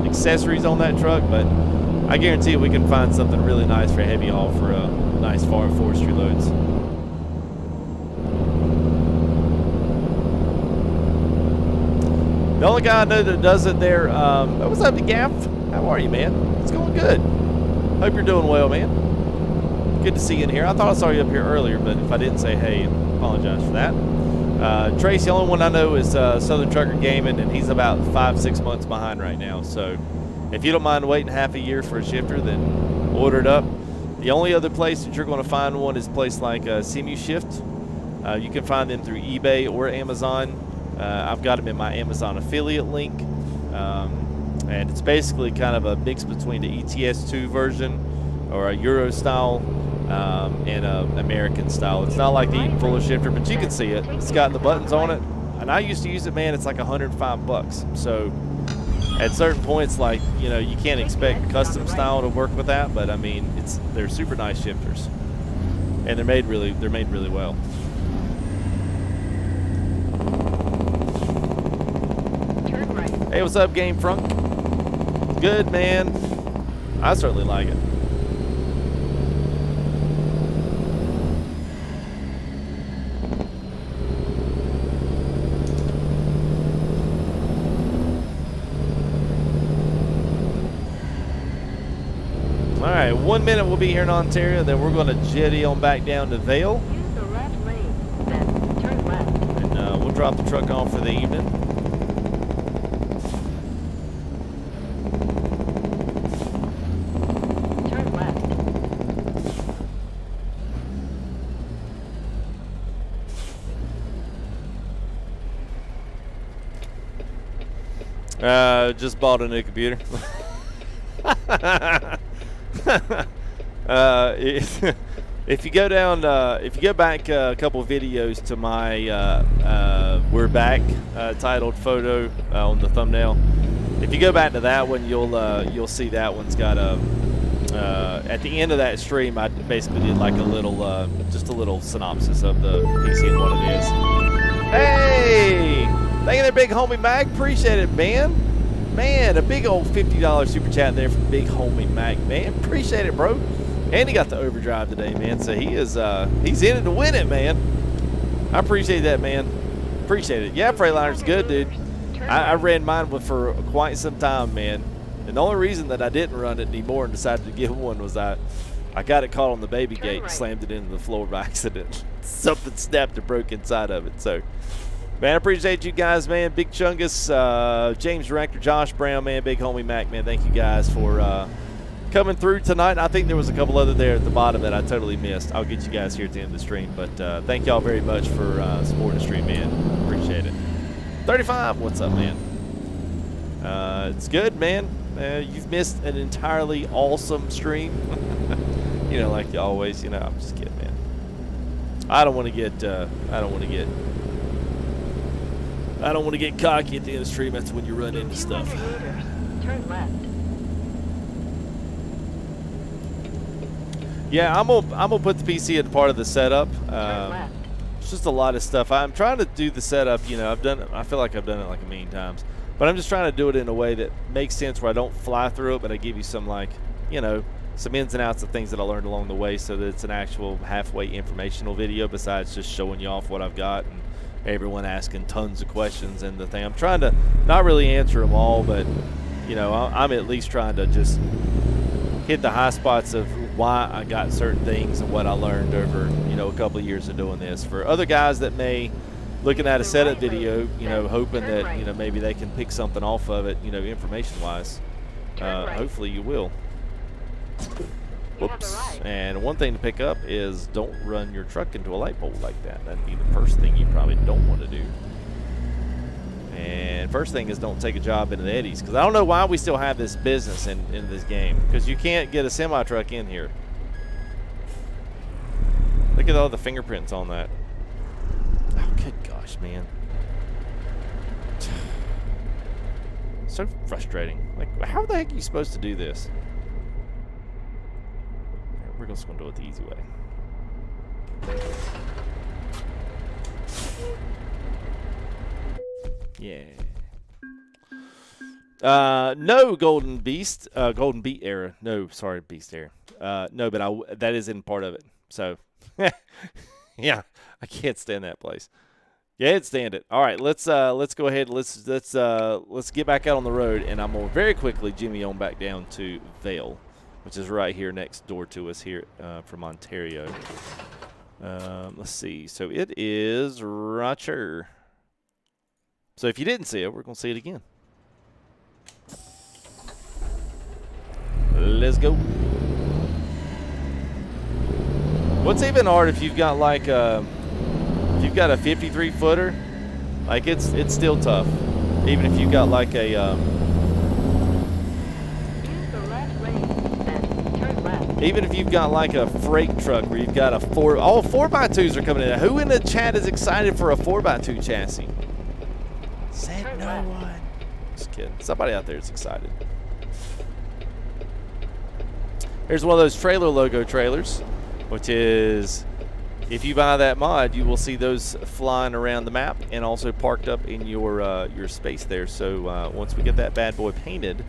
accessories on that truck, but I guarantee we can find something really nice for heavy haul for nice forestry loads. The only guy I know that does it there, what's up, Gaff? How are you, man? It's going good. Hope you're doing well, man. Good to see you in here. I thought I saw you up here earlier, but if I didn't say hey, apologize for that. Trace, the only one I know is Southern Trucker Gaming, and he's about 5-6 months behind right now. So if you don't mind waiting half a year for a shifter, then order it up. The only other place that you're going to find one is a place like SimuShift. You can find them through eBay or Amazon. I've got them in my Amazon affiliate link, and it's basically kind of a mix between the ETS2 version or a Euro style and a American style. It's not like the Eaton Fuller shifter, but you can see it. It's got the buttons on it, and I used to use it, man. It's like $105. So at certain points, like, you know, you can't expect custom style to work with that, but I mean, they're super nice shifters, and they're made really well. Hey, what's up, Game Front? Good, man. I certainly like it. All right, 1 minute we'll be here in Ontario, then we're going to jetty on back down to Vail. Use the left lane, then turn left. And we'll drop the truck off for the evening. Just bought a new computer. If you go down, if you go back a couple of videos to my "We're Back" titled photo on the thumbnail, if you go back to that one, you'll see that one's got a. At the end of that stream, I basically did like a little, just a little synopsis of the PC and what it is. Hey, thank you there, big homie Mac. Appreciate it, man. Man, a big old $50 super chat there from big homie Mac, man. Appreciate it, bro. And he got the overdrive today, man. So he is, he's in it to win it, man. I appreciate that, man. Appreciate it. Yeah, Freightliner's good, dude. I ran mine for quite some time, man. And the only reason that I didn't run it anymore and decided to get one was I got it caught on the baby gate and slammed it into the floor by accident. Something snapped and broke inside of it. So, man, I appreciate you guys, man. Big Chungus, James Director, Josh Brown, man. Big Homie Mac, man. Thank you guys for coming through tonight. I think there was a couple other there at the bottom that I totally missed. I'll get you guys here at the end of the stream. But thank y'all very much for supporting the stream, man. Appreciate it. 35, what's up, man? It's good, man. You've missed an entirely awesome stream. You know, like you always, you know, I'm just kidding, man. I don't want to get cocky at the end of the stream. That's when you run into stuff. Turn left. Yeah, I'm gonna put the PC as part of the setup. Turn left. It's just a lot of stuff. I'm trying to do the setup. You know, I feel like I've done it like a million times, but I'm just trying to do it in a way that makes sense where I don't fly through it, but I give you some, like, you know, some ins and outs of things that I learned along the way, so that it's an actual halfway informational video besides just showing you off what I've got and everyone asking tons of questions and the thing. I'm trying to not really answer them all, but, you know, I'm at least trying to just hit the high spots of why I got certain things and what I learned over, you know, a couple of years of doing this. For other guys that may looking at a setup video, you know, hoping that, you know, maybe they can pick something off of it, you know, information wise, hopefully you will. Whoops. And one thing to pick up is don't run your truck into a light pole like that. That'd be the first thing you probably don't want to do. And first thing is don't take a job into the eddies, because I don't know why we still have this business in this game, because you can't get a semi truck in here. Look at all the fingerprints on that. Oh, good gosh, man. So frustrating. Like, how the heck are you supposed to do this? We're just going to do it the easy way. Yeah. No, Golden Beast. Golden Beat era. No, sorry, Beast era. No, but that is in part of it. So, yeah, I can't stand that place. Yeah, I'd stand it. All right, let's go ahead. Let's get back out on the road, and I'm gonna very quickly jimmy on back down to Vail, which is right here next door to us here from Ontario. Let's see. So it is right here. So if you didn't see it, we're gonna see it again. Let's go. What's even hard if you've got like if you've got a 53 footer, like it's still tough. Even if you've got like a even if you've got like a freight truck where you've got a 4x2s are coming in. Who in the chat is excited for a 4x2 chassis? Said no one. Just kidding. Somebody out there is excited. Here's one of those trailer logo trailers, which is, if you buy that mod, you will see those flying around the map and also parked up in your space there. So once we get that bad boy painted,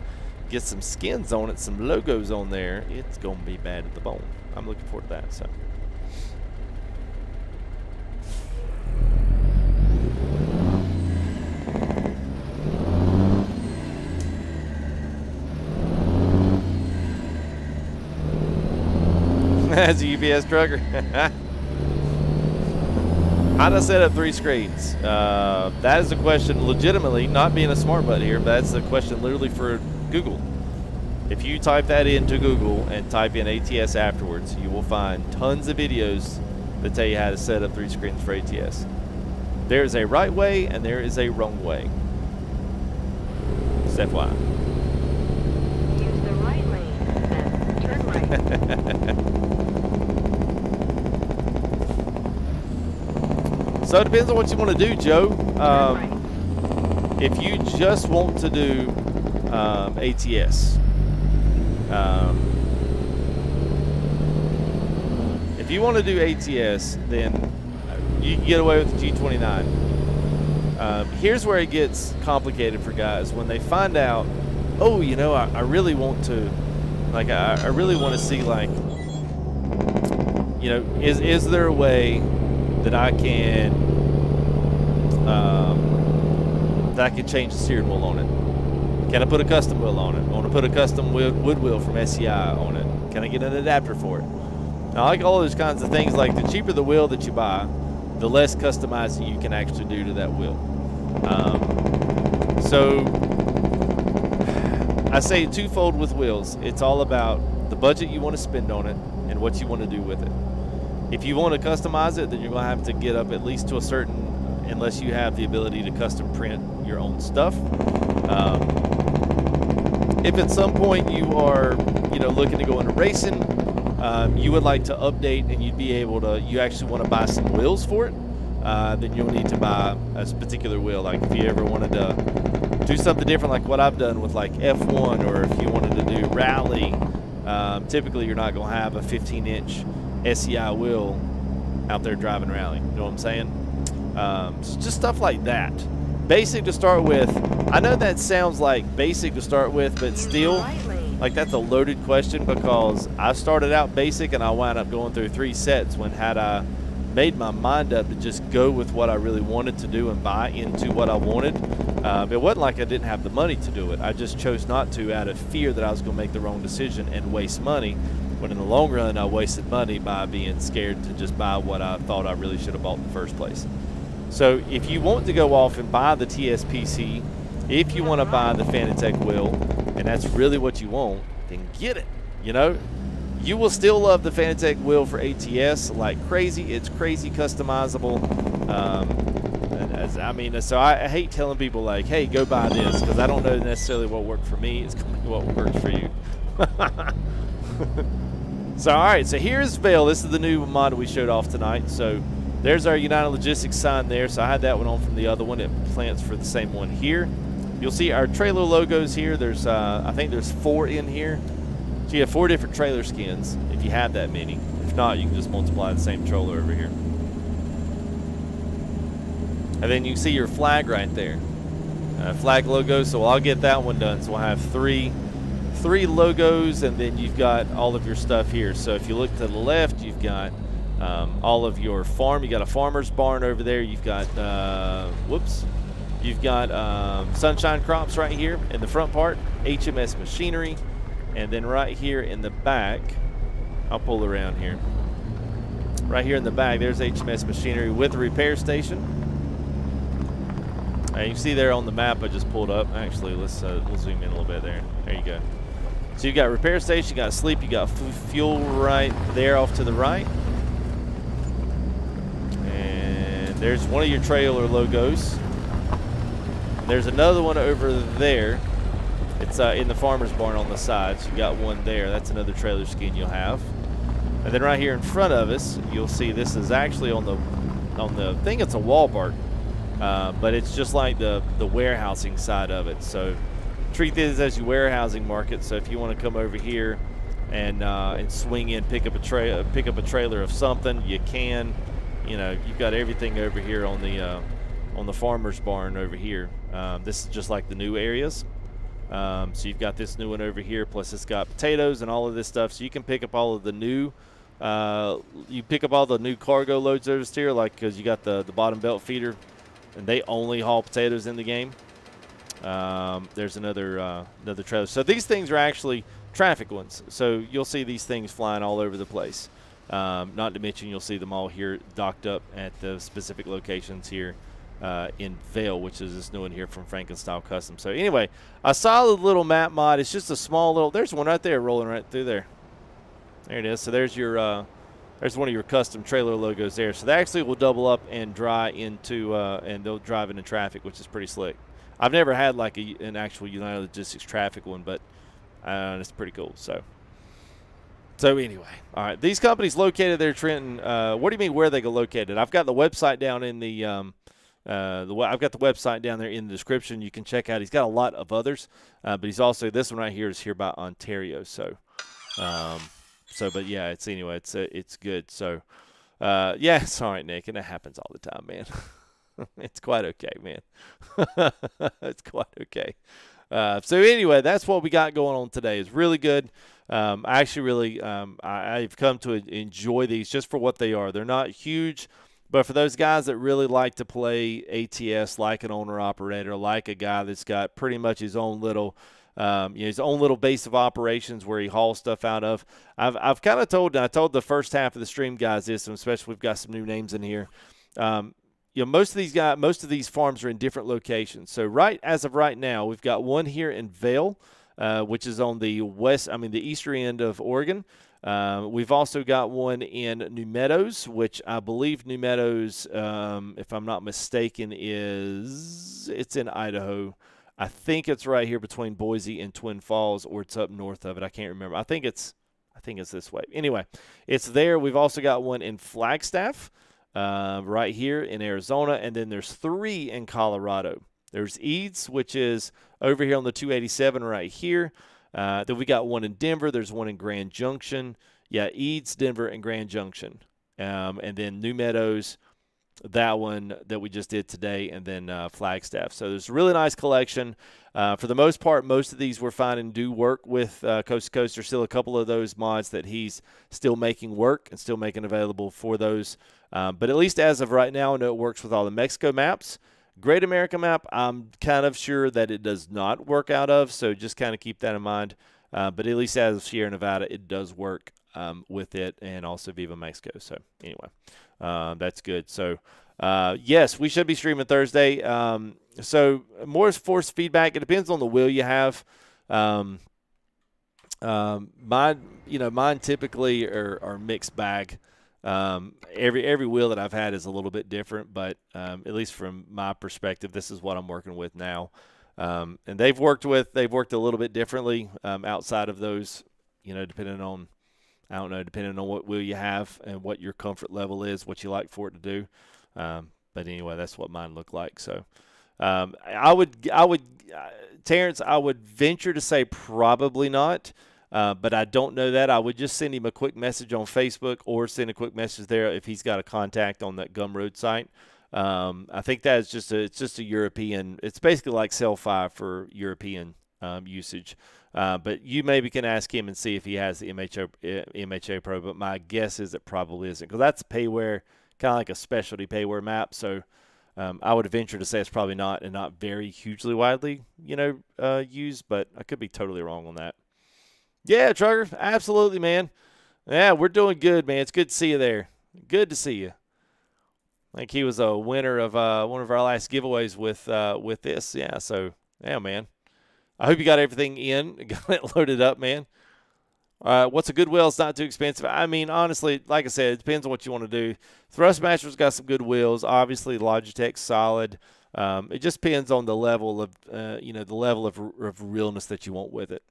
get some skins on it, some logos on there, it's gonna be bad at the bone. I'm looking forward to that. So. As a UPS trucker. How to set up 3 screens? That is a question legitimately, not being a smart butt here, but that's a question literally for Google. If you type that into Google and type in ATS afterwards, you will find tons of videos that tell you how to set up 3 screens for ATS. There is a right way and there is a wrong way. Just FYI. Use the right lane, then turn right. So it depends on what you want to do, Joe. If you just want to do ATS, if you want to do ATS, then you can get away with the G29. Here's where it gets complicated for guys when they find out, oh, you know, I really want to, like, I really want to see, like, you know, is there a way that I can that I can change the steering wheel on it? Can I put a custom wheel on it? I want to put a custom wood wheel from SCI on it. Can I get an adapter for it? Now, I like all those kinds of things. Like, the cheaper the wheel that you buy, the less customizing you can actually do to that wheel. So I say twofold with wheels. It's all about the budget you want to spend on it and what you want to do with it. If you want to customize it, then you're going to have to get up at least to a certain, unless you have the ability to custom print your own stuff. If at some point you are, looking to go into racing, you would like to update and you'd be able to, you actually want to buy some wheels for it, then you'll need to buy a particular wheel. Like if you ever wanted to do something different like what I've done with like F1, or if you wanted to do rally, typically you're not going to have a 15-inch SCI wheel out there driving rally. You know what I'm saying? So just stuff like that. Basic to start with. I know that sounds like basic to start with, but still, like, that's a loaded question, because I started out basic and I wound up going through 3 sets when had I made my mind up to just go with what I really wanted to do and buy into what I wanted. It wasn't like I didn't have the money to do it. I just chose not to out of fear that I was going to make the wrong decision and waste money, when in the long run I wasted money by being scared to just buy what I thought I really should have bought in the first place. So if you want to go off and buy the TSPC, if you want to buy the Fanatec wheel, and that's really what you want, then get it. You will still love the Fanatec wheel for ATS like crazy. It's crazy customizable. So I hate telling people like, hey, go buy this, because I don't know necessarily what worked for me. It's going to be what works for you. So, all right, so here's Vail. This is the new mod we showed off tonight. So there's our United Logistics sign there. So I had that one on from the other one. It plants for the same one here. You'll see our trailer logos here. There's, I think there's 4 in here. So you have 4 different trailer skins if you have that many. If not, you can just multiply the same trailer over here. And then you see your flag right there. Flag logo, so I'll get that one done. So we'll have three logos, and then you've got all of your stuff here. So if you look to the left, you've got all of your farm. You got a farmer's barn over there. You've got, you've got sunshine crops right here in the front part, HMS machinery, and then right here in the back, I'll pull around here. Right here in the back, there's HMS machinery with a repair station. You see there on the map I just pulled up. Actually, we'll zoom in a little bit there. There you go. So you got repair station, you got sleep, you got fuel right there off to the right. And there's one of your trailer logos. There's another one over there. It's in the farmer's barn on the side. So you got one there. That's another trailer skin you'll have. And then right here in front of us, you'll see this is actually on the thing. It's a wall bar. But it's just like the warehousing side of it. So treat this as your warehousing market. So if you want to come over here and swing in, pick up a trailer of something, you can. You've got everything over here on the farmer's barn over here. This is just like the new areas. So you've got this new one over here, plus it's got potatoes and all of this stuff. So you can pick up all of the new. You pick up all the new cargo loads over here, like, because you got the bottom belt feeder. And they only haul potatoes in the game. There's another trailer. So these things are actually traffic ones. So you'll see these things flying all over the place. Not to mention you'll see them all here docked up at the specific locations here in Vail, which is this new one here from FrakenstyleCustom. So anyway, a solid little map mod. It's just a small little. There's one right there rolling right through there. There it is. So there's your. There's one of your custom trailer logos there. So they actually will double up and dry into, and they'll drive into traffic, which is pretty slick. I've never had like an actual United Logistics traffic one, but it's pretty cool. So anyway, all right. These companies located there, Trenton. What do you mean where they go located? I've got the website down in I've got the website down there in the description. You can check out. He's got a lot of others, but he's also, this one right here is here by Ontario. But yeah, it's good. So, yeah, it's all right, Nick, and it happens all the time, man. It's quite okay, man. It's quite okay. So anyway, that's what we got going on today. It's really good. I actually really, I've come to enjoy these just for what they are. They're not huge. But for those guys that really like to play ATS like an owner-operator, like a guy that's got pretty much his own little his own little base of operations where he hauls stuff out of. I've kind of told, and I told the first half of the stream guys this, and especially we've got some new names in here. Most of these farms are in different locations. So as of right now, we've got one here in Vail, which is on the eastern end of Oregon. We've also got one in New Meadows, which I believe New Meadows, if I'm not mistaken, it's in Idaho. I think it's right here between Boise and Twin Falls, or it's up north of it. I can't remember. I think it's this way. Anyway, it's there. We've also got one in Flagstaff, right here in Arizona, and then there's 3 in Colorado. There's Eads, which is over here on the 287 right here. Then we got one in Denver. There's one in Grand Junction. Yeah, Eads, Denver, and Grand Junction. And then New Meadows, that one that we just did today, and then Flagstaff. So there's a really nice collection. For the most part, most of these we're finding do work with Coast to Coast. There's still a couple of those mods that he's still making work and still making available for those. But at least as of right now, I know it works with all the Mexico maps. Great America map, I'm kind of sure that it does not work out of, so just kind of keep that in mind. But at least as of Sierra Nevada, it does work with it, and also Viva Mexico. So anyway, that's good. So yes, we should be streaming Thursday. So more force feedback. It depends on the wheel you have. Mine typically are mixed bag. Every wheel that I've had is a little bit different, but at least from my perspective, this is what I'm working with now. And they've worked a little bit differently outside of those, depending on what wheel you have and what your comfort level is, what you like for it to do. But anyway, that's what mine look like. So Terrence, I would venture to say probably not. But I don't know that. I would just send him a quick message on Facebook, or send a quick message there if he's got a contact on that Gumroad site. I think that's just a European. It's basically like Cell 5 for European usage. But you maybe can ask him and see if he has the MHA Pro. But my guess is it probably isn't, because that's payware, kind of like a specialty payware map. So I would venture to say it's probably not, and not very hugely widely used. But I could be totally wrong on that. Yeah, Trucker, absolutely, man. Yeah, we're doing good, man. It's good to see you there. Good to see you. I think he was a winner of one of our last giveaways with this. Yeah, so, yeah, man. I hope you got everything in, got it loaded up, man. What's a good wheel? It's not too expensive. I mean, honestly, like I said, it depends on what you want to do. Thrustmaster's got some good wheels. Obviously, Logitech's solid. It just depends on the level of, of realness that you want with it.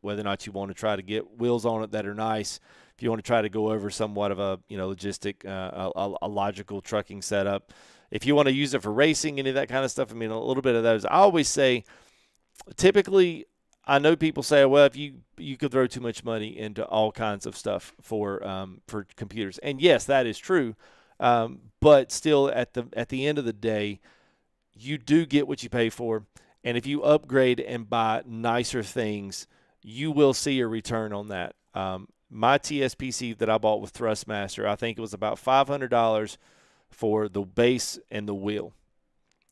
Whether or not you want to try to get wheels on it that are nice. If you want to try to go over somewhat of a, logistic, a logical trucking setup. If you want to use it for racing, any of that kind of stuff, I mean, a little bit of those. I always say, typically, I know people say, well, if you could throw too much money into all kinds of stuff for computers, and yes, that is true. But still, at the end of the day, you do get what you pay for, and if you upgrade and buy nicer things, you will see a return on that. My TSPC that I bought with Thrustmaster, I think it was about $500 for the base and the wheel,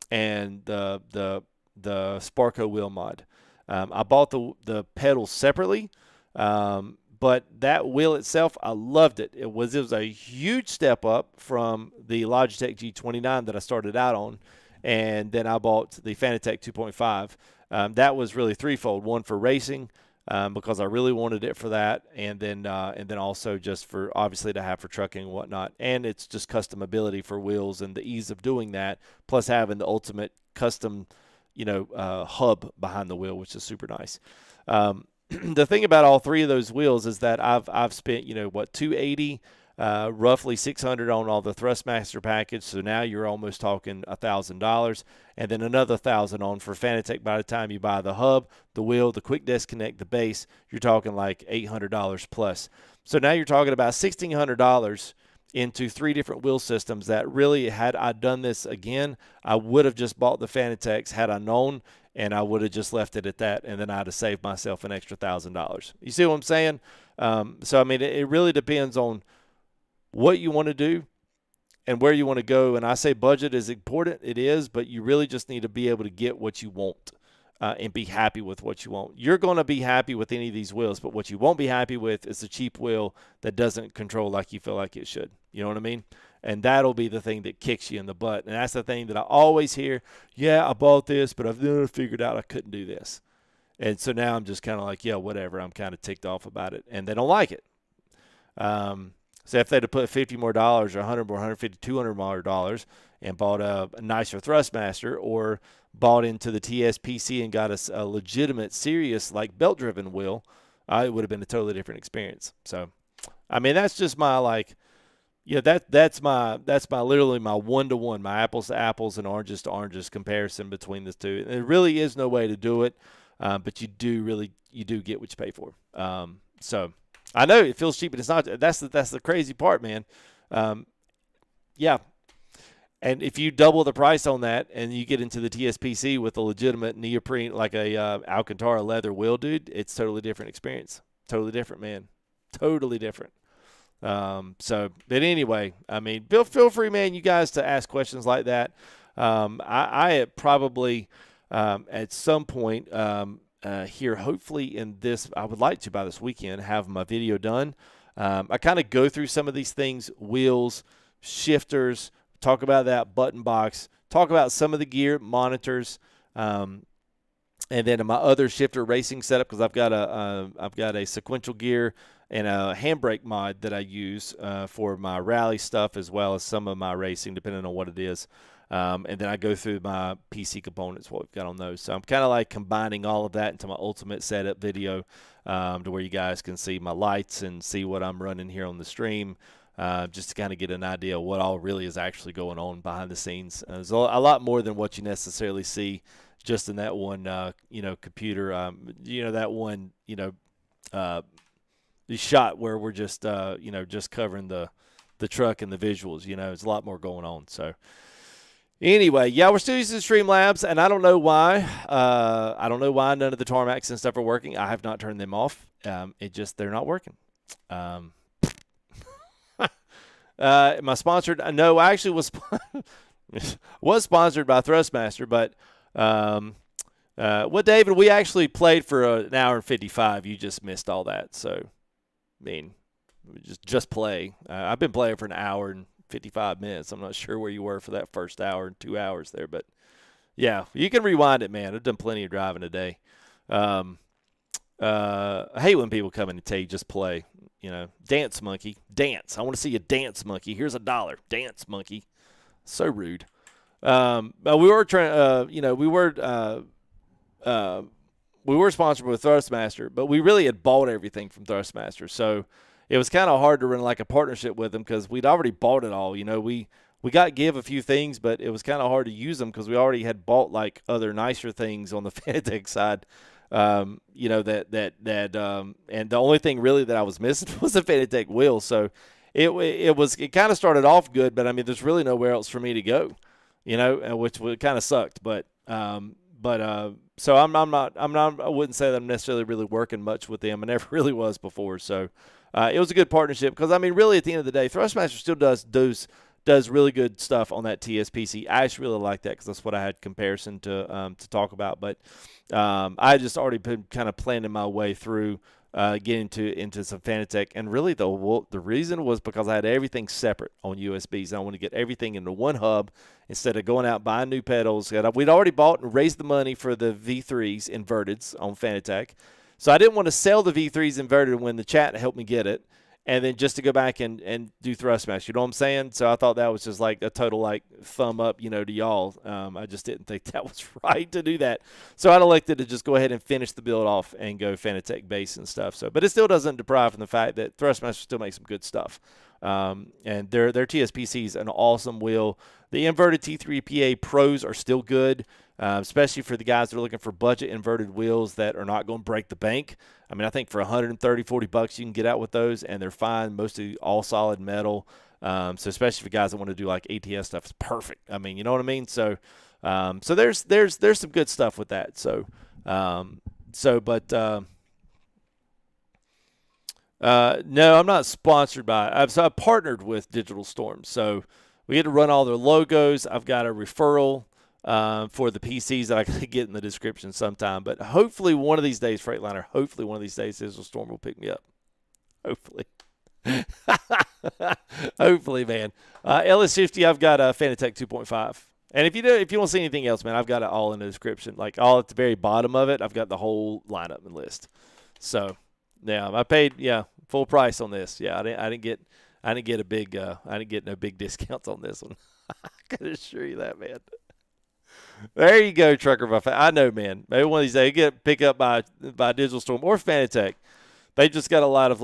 and the Sparco wheel mod. I bought the pedals separately, but that wheel itself, I loved it. It was a huge step up from the Logitech G29 that I started out on. And then I bought the Fanatec 2.5. That was really threefold. One for racing, because I really wanted it for that, and then also just for, obviously, to have for trucking and whatnot. And it's just customability for wheels and the ease of doing that, plus having the ultimate custom, hub behind the wheel, which is super nice. The thing about all three of those wheels is that I've spent $280. Roughly $600 on all the Thrustmaster package, so now you're almost talking $1,000, and then another $1,000 on for Fanatec. By the time you buy the hub, the wheel, the quick disconnect, the base, you're talking like $800 plus. So now you're talking about $1,600 into 3 different wheel systems. That really, had I done this again, I would have just bought the Fanatecs had I known, and I would have just left it at that, and then I'd have saved myself an extra $1,000. You see what I'm saying? So I mean, it really depends on what you want to do. where you want to go. And I say budget is important. It is, but you really just need to be able to get what you want and be happy with what you want. You're going to be happy with any of these wheels, but what you won't be happy with is a cheap wheel that doesn't control like you feel like it should. You know what I mean? And that'll be the thing that kicks you in the butt. And that's the thing that I always hear. Yeah, I bought this, but I've never figured out I couldn't do this. And so now I'm just kind of like, yeah, whatever. I'm kind of ticked off about it. And they don't like it. So if they'd have put $50 more or $100 more, $150, $200 more and bought a nicer Thrustmaster or bought into the TSPC and got a legitimate, serious, like belt-driven wheel, it would have been a totally different experience. So, I mean, that's just my like, yeah, that's my literally my one-to-one, my apples to apples and oranges to oranges comparison between the two. And there really is no way to do it, but you do get what you pay for. So I know it feels cheap, but it's not. That's the crazy part, man. Yeah. And if you double the price on that and you get into the TSPC with a legitimate neoprene, like a Alcantara leather wheel, dude, it's totally different experience. Totally different, man. Totally different. But anyway, I mean, feel free, man, you guys to ask questions like that. I probably at some point here, hopefully in this, I would like to by this weekend have my video done. I kind of go through some of these things, wheels, shifters, talk about that button box, talk about some of the gear, monitors, and then in my other shifter racing setup, because I've got a sequential gear and a handbrake mod that I use for my rally stuff as well as some of my racing, depending on what it is. And then I go through my PC components, what we've got on those. So I'm kind of like combining all of that into my ultimate setup video to where you guys can see my lights and see what I'm running here on the stream, just to kind of get an idea of what all really is actually going on behind the scenes. There's a lot more than what you necessarily see just in that one, computer, that one, the shot where we're just, just covering the truck and the visuals. There's a lot more going on. So anyway, yeah, we're still using Streamlabs, and I don't know why. None of the tarmacs and stuff are working. I have not turned them off. They're not working. Am I sponsored? No, I actually was sponsored by Thrustmaster, but David, we actually played for an hour and 55. You just missed all that. So, I mean, just play. I've been playing for an hour and 55 minutes. I'm not sure where you were for that first hour and 2 hours there, but yeah, you can rewind it, man. I've done plenty of driving today. I hate when people come in and tell you just play. Dance, monkey, dance. I want to see you dance, monkey. Here's $1. Dance, monkey. So rude. But we were trying. We were sponsored with Thrustmaster, but we really had bought everything from Thrustmaster, so it was kind of hard to run like a partnership with them because we'd already bought it all. We got give a few things, but it was kind of hard to use them because we already had bought like other nicer things on the Fanatec side. And the only thing really that I was missing was a Fanatec wheel. So it kind of started off good, but I mean, there's really nowhere else for me to go, which kind of sucked. But so I wouldn't say that I'm necessarily really working much with them. I never really was before. So it was a good partnership because I mean, really at the end of the day, Thrustmaster still does really good stuff on that TSPC. I just really like that because that's what I had comparison to talk about. But I just already been kind of planning my way through getting into some Fanatec. And really the reason was because I had everything separate on USBs. I want to get everything into one hub instead of going out buying new pedals. We'd already bought and raised the money for the V3s Inverteds on Fanatec. So I didn't want to sell the V3s Inverted when the chat helped me get it. And then just to go back and do Thrustmaster, you know what I'm saying? So I thought that was just like a total like thumb up, to y'all. I just didn't think that was right to do that. So I elected to just go ahead and finish the build off and go Fanatec base and stuff. So, but it still doesn't deprive from the fact that Thrustmaster still makes some good stuff. And their TSPC is an awesome wheel. The inverted T3PA Pros are still good, especially for the guys that are looking for budget inverted wheels that are not going to break the bank. I mean, I think for $130-$140 you can get out with those, and they're fine. Mostly all solid metal. So especially for guys that want to do like ATS stuff, it's perfect. I mean, you know what I mean? So, so there's some good stuff with that. So, no, I'm not sponsored by it. So I partnered with Digital Storm. So we get to run all their logos. I've got a referral for the PCs that I can get in the description sometime. But hopefully one of these days, Freightliner, hopefully one of these days, Digital Storm will pick me up. Hopefully. Hopefully, man. LS50, I've got a Fanatec 2.5. And if you don't see anything else, man, I've got it all in the description. Like all at the very bottom of it, I've got the whole lineup and list. So, yeah, I paid full price on this. Yeah, I didn't get no big discounts on this one. I can assure you that, man. There you go, Trucker Buffet. I know, man. Maybe one of these days you get picked up by Digital Storm or Fanatec. They just got a lot of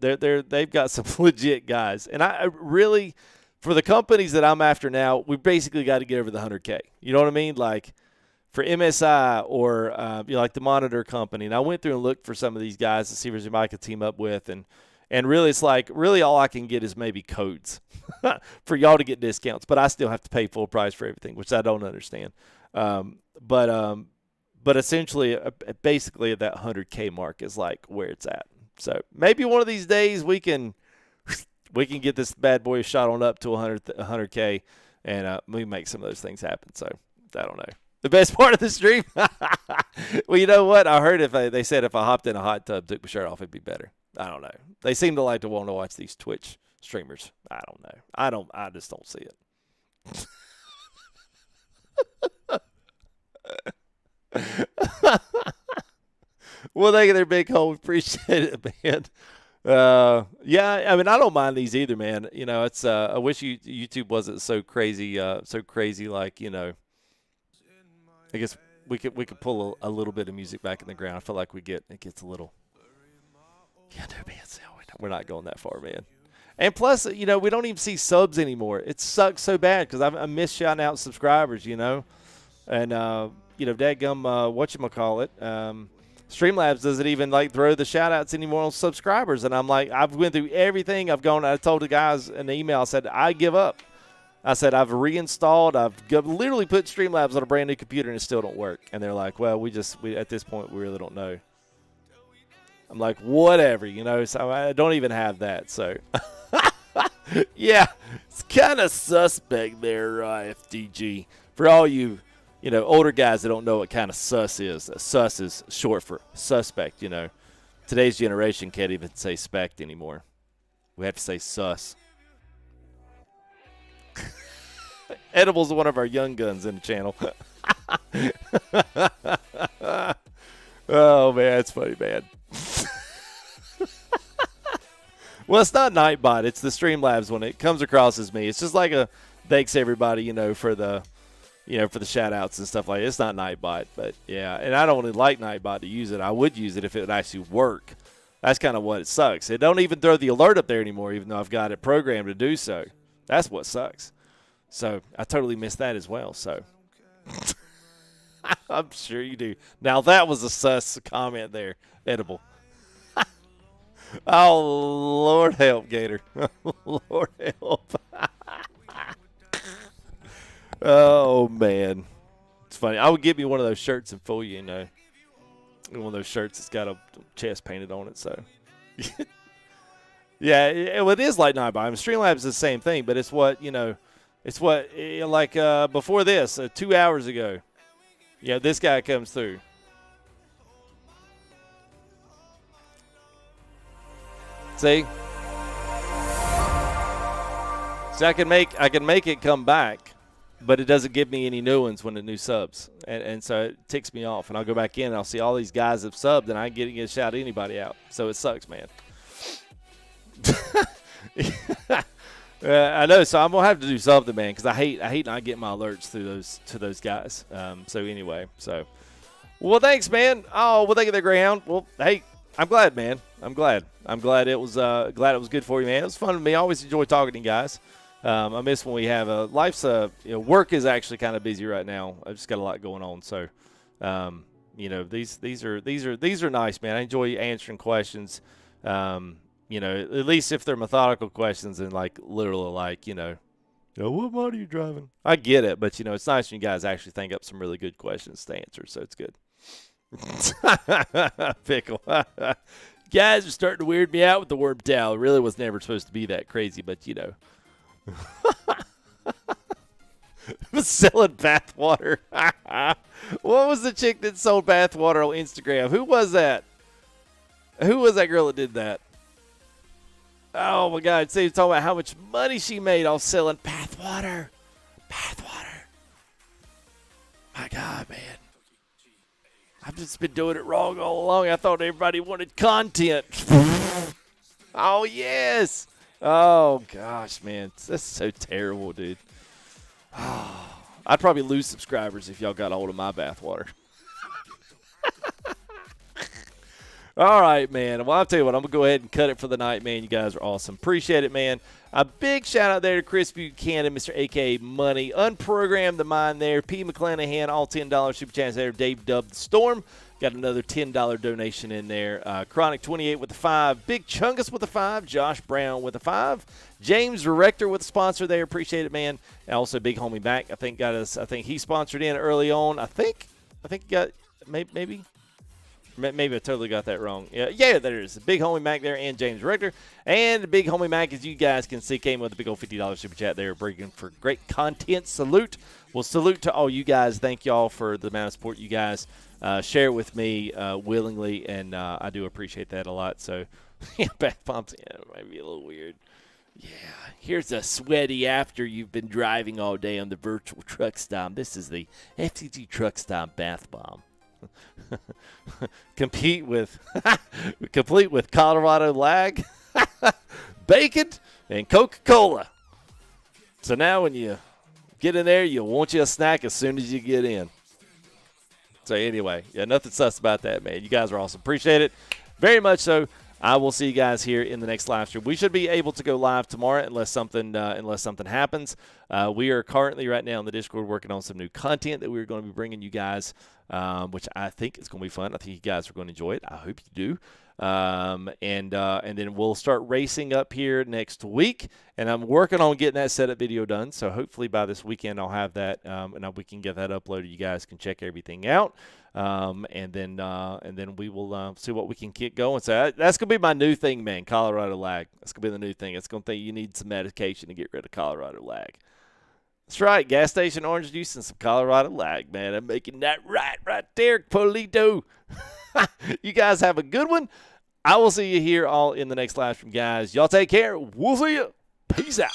they've got some legit guys. And I really, for the companies that I'm after now, we basically got to get over the 100K. You know what I mean? Like for MSI or like the monitor company. And I went through and looked for some of these guys to see if I could team up with. And really, it's like really all I can get is maybe codes for y'all to get discounts. But I still have to pay full price for everything, which I don't understand. But essentially, basically that 100K mark is like where it's at. So maybe one of these days we can get this bad boy shot on up to 100K, and we make some of those things happen. So I don't know. The best part of the stream, well, you know what? I heard they said if I hopped in a hot tub, took my shirt off, it'd be better. I don't know. They seem to want to watch these Twitch streamers. I don't know. I just don't see it. Well, thank you there, Big Hole. Appreciate it, man. Yeah, I mean, I don't mind these either, man. You know, it's I wish YouTube wasn't so crazy, like, you know. I guess we could pull a little bit of music back in the ground. I feel like it gets a little. Yeah, no, man, we're not going that far, man. And plus, you know, we don't even see subs anymore. It sucks so bad because I miss shouting out subscribers, you know. And, you know, dadgum, whatchamacallit, Streamlabs doesn't even, like, throw the shout-outs anymore on subscribers. And I'm like, I've went through everything. I told the guys in the email, I said, I give up. I said, I've reinstalled. I've literally put Streamlabs on a brand-new computer, and it still don't work. And they're like, well, we at this point, we really don't know. I'm like, whatever, you know. So I don't even have that. So, yeah, it's kind of suspect there, FDG. For all you know, older guys that don't know what kind of sus is. Sus is short for suspect, you know. Today's generation can't even say spect anymore. We have to say sus. Edible's one of our young guns in the channel. Oh, man, that's funny, man. Well, it's not Nightbot. It's the Streamlabs when it comes across as me. It's just like a thanks everybody, you know, for the shout-outs and stuff like that. It's not Nightbot, but, yeah. And I don't really like Nightbot to use it. I would use it if it would actually work. That's kind of what it sucks. It don't even throw the alert up there anymore, even though I've got it programmed to do so. That's what sucks. So I totally missed that as well. So I'm sure you do. Now, that was a sus comment there, Edible. Oh, Lord help, Gator. Lord help. Oh, man. It's funny. I would give me one of those shirts and fool you, you know. One of those shirts that's got a chest painted on it, so. Yeah, it is like Nightbot. I mean, Streamlabs is the same thing, but it's what, you know, it's what, like before this, 2 hours ago. Yeah, this guy comes through. See? So I can make it come back, but it doesn't give me any new ones when the new subs. And so it ticks me off. And I'll go back in and I'll see all these guys have subbed and I ain't getting a shout anybody out. So it sucks, man. I know, so I'm gonna have to do something, man, because I hate not getting my alerts through those guys. So anyway, well, thanks, man. Oh, well, thank you there, Greyhound. Well, hey, I'm glad, man. I'm glad it was good for you, man. It was fun to me. I always enjoy talking to you guys. I miss when we have life's work is actually kind of busy right now. I've just got a lot going on, so you know, these are nice, man. I enjoy answering questions. You know, at least if they're methodical questions and like literal, like, you know, what mod are you driving? I get it, but you know, it's nice when you guys actually think up some really good questions to answer, so it's good. Pickle. Guys are starting to weird me out with the worm towel. It really was never supposed to be that crazy, but you know, Selling bathwater. What was the chick that sold bathwater on Instagram? Who was that? Who was that girl that did that? Oh my God! So you're talking about how much money she made off selling bathwater. Bathwater. My God, man. I've just been doing it wrong all along. I thought everybody wanted content. Oh, yes. Oh, gosh, man. That's so terrible, dude. Oh, I'd probably lose subscribers if y'all got a hold of my bathwater. All right, man. Well, I'll tell you what. I'm going to go ahead and cut it for the night, man. You guys are awesome. Appreciate it, man. A big shout-out there to Chris Buchanan, Mr. A.K.A. Money. Unprogrammed the mind there. P. McClanahan, all $10 super chats there. Dave Dubbed Storm. Got another $10 donation in there. Chronic28 with the 5. Big Chungus with the 5. Josh Brown with the 5. James Rector with the sponsor there. Appreciate it, man. And also Big Homie Mac. I think he sponsored in early on. I think he got maybe I totally got that wrong. Yeah, there it is. Big Homie Mac there and James Rector. And the Big Homie Mac, as you guys can see, came with a big old $50 super chat there, bringing for great content. Salute. Well, salute to all you guys. Thank y'all for the amount of support you guys share with me willingly, and I do appreciate that a lot. So, yeah, back pumps, yeah, it might be a little weird. Yeah, here's a sweaty after you've been driving all day on the virtual truck stop. This is the FTG Truck Stop Bath Bomb. Complete with Colorado lag, bacon, and Coca-Cola. So now when you get in there, you'll want you a snack as soon as you get in. So anyway, yeah, nothing sus about that, man. You guys are awesome. Appreciate it very much so. I will see you guys here in the next live stream. We should be able to go live tomorrow unless something happens. We are currently right now on the Discord working on some new content that we're going to be bringing you guys, which I think is going to be fun. I think you guys are going to enjoy it. I hope you do. And then we'll start racing up here next week. And I'm working on getting that setup video done. So hopefully by this weekend I'll have that, and we can get that uploaded. You guys can check everything out. And then we will see what we can get going. So that's going to be my new thing, man, Colorado lag. That's going to be the new thing. It's going to think you need some medication to get rid of Colorado lag. That's right, gas station orange juice and some Colorado lag, man. I'm making that right there, Polito. You guys have a good one. I will see you here all in the next live stream, guys. Y'all take care. We'll see you. Peace out.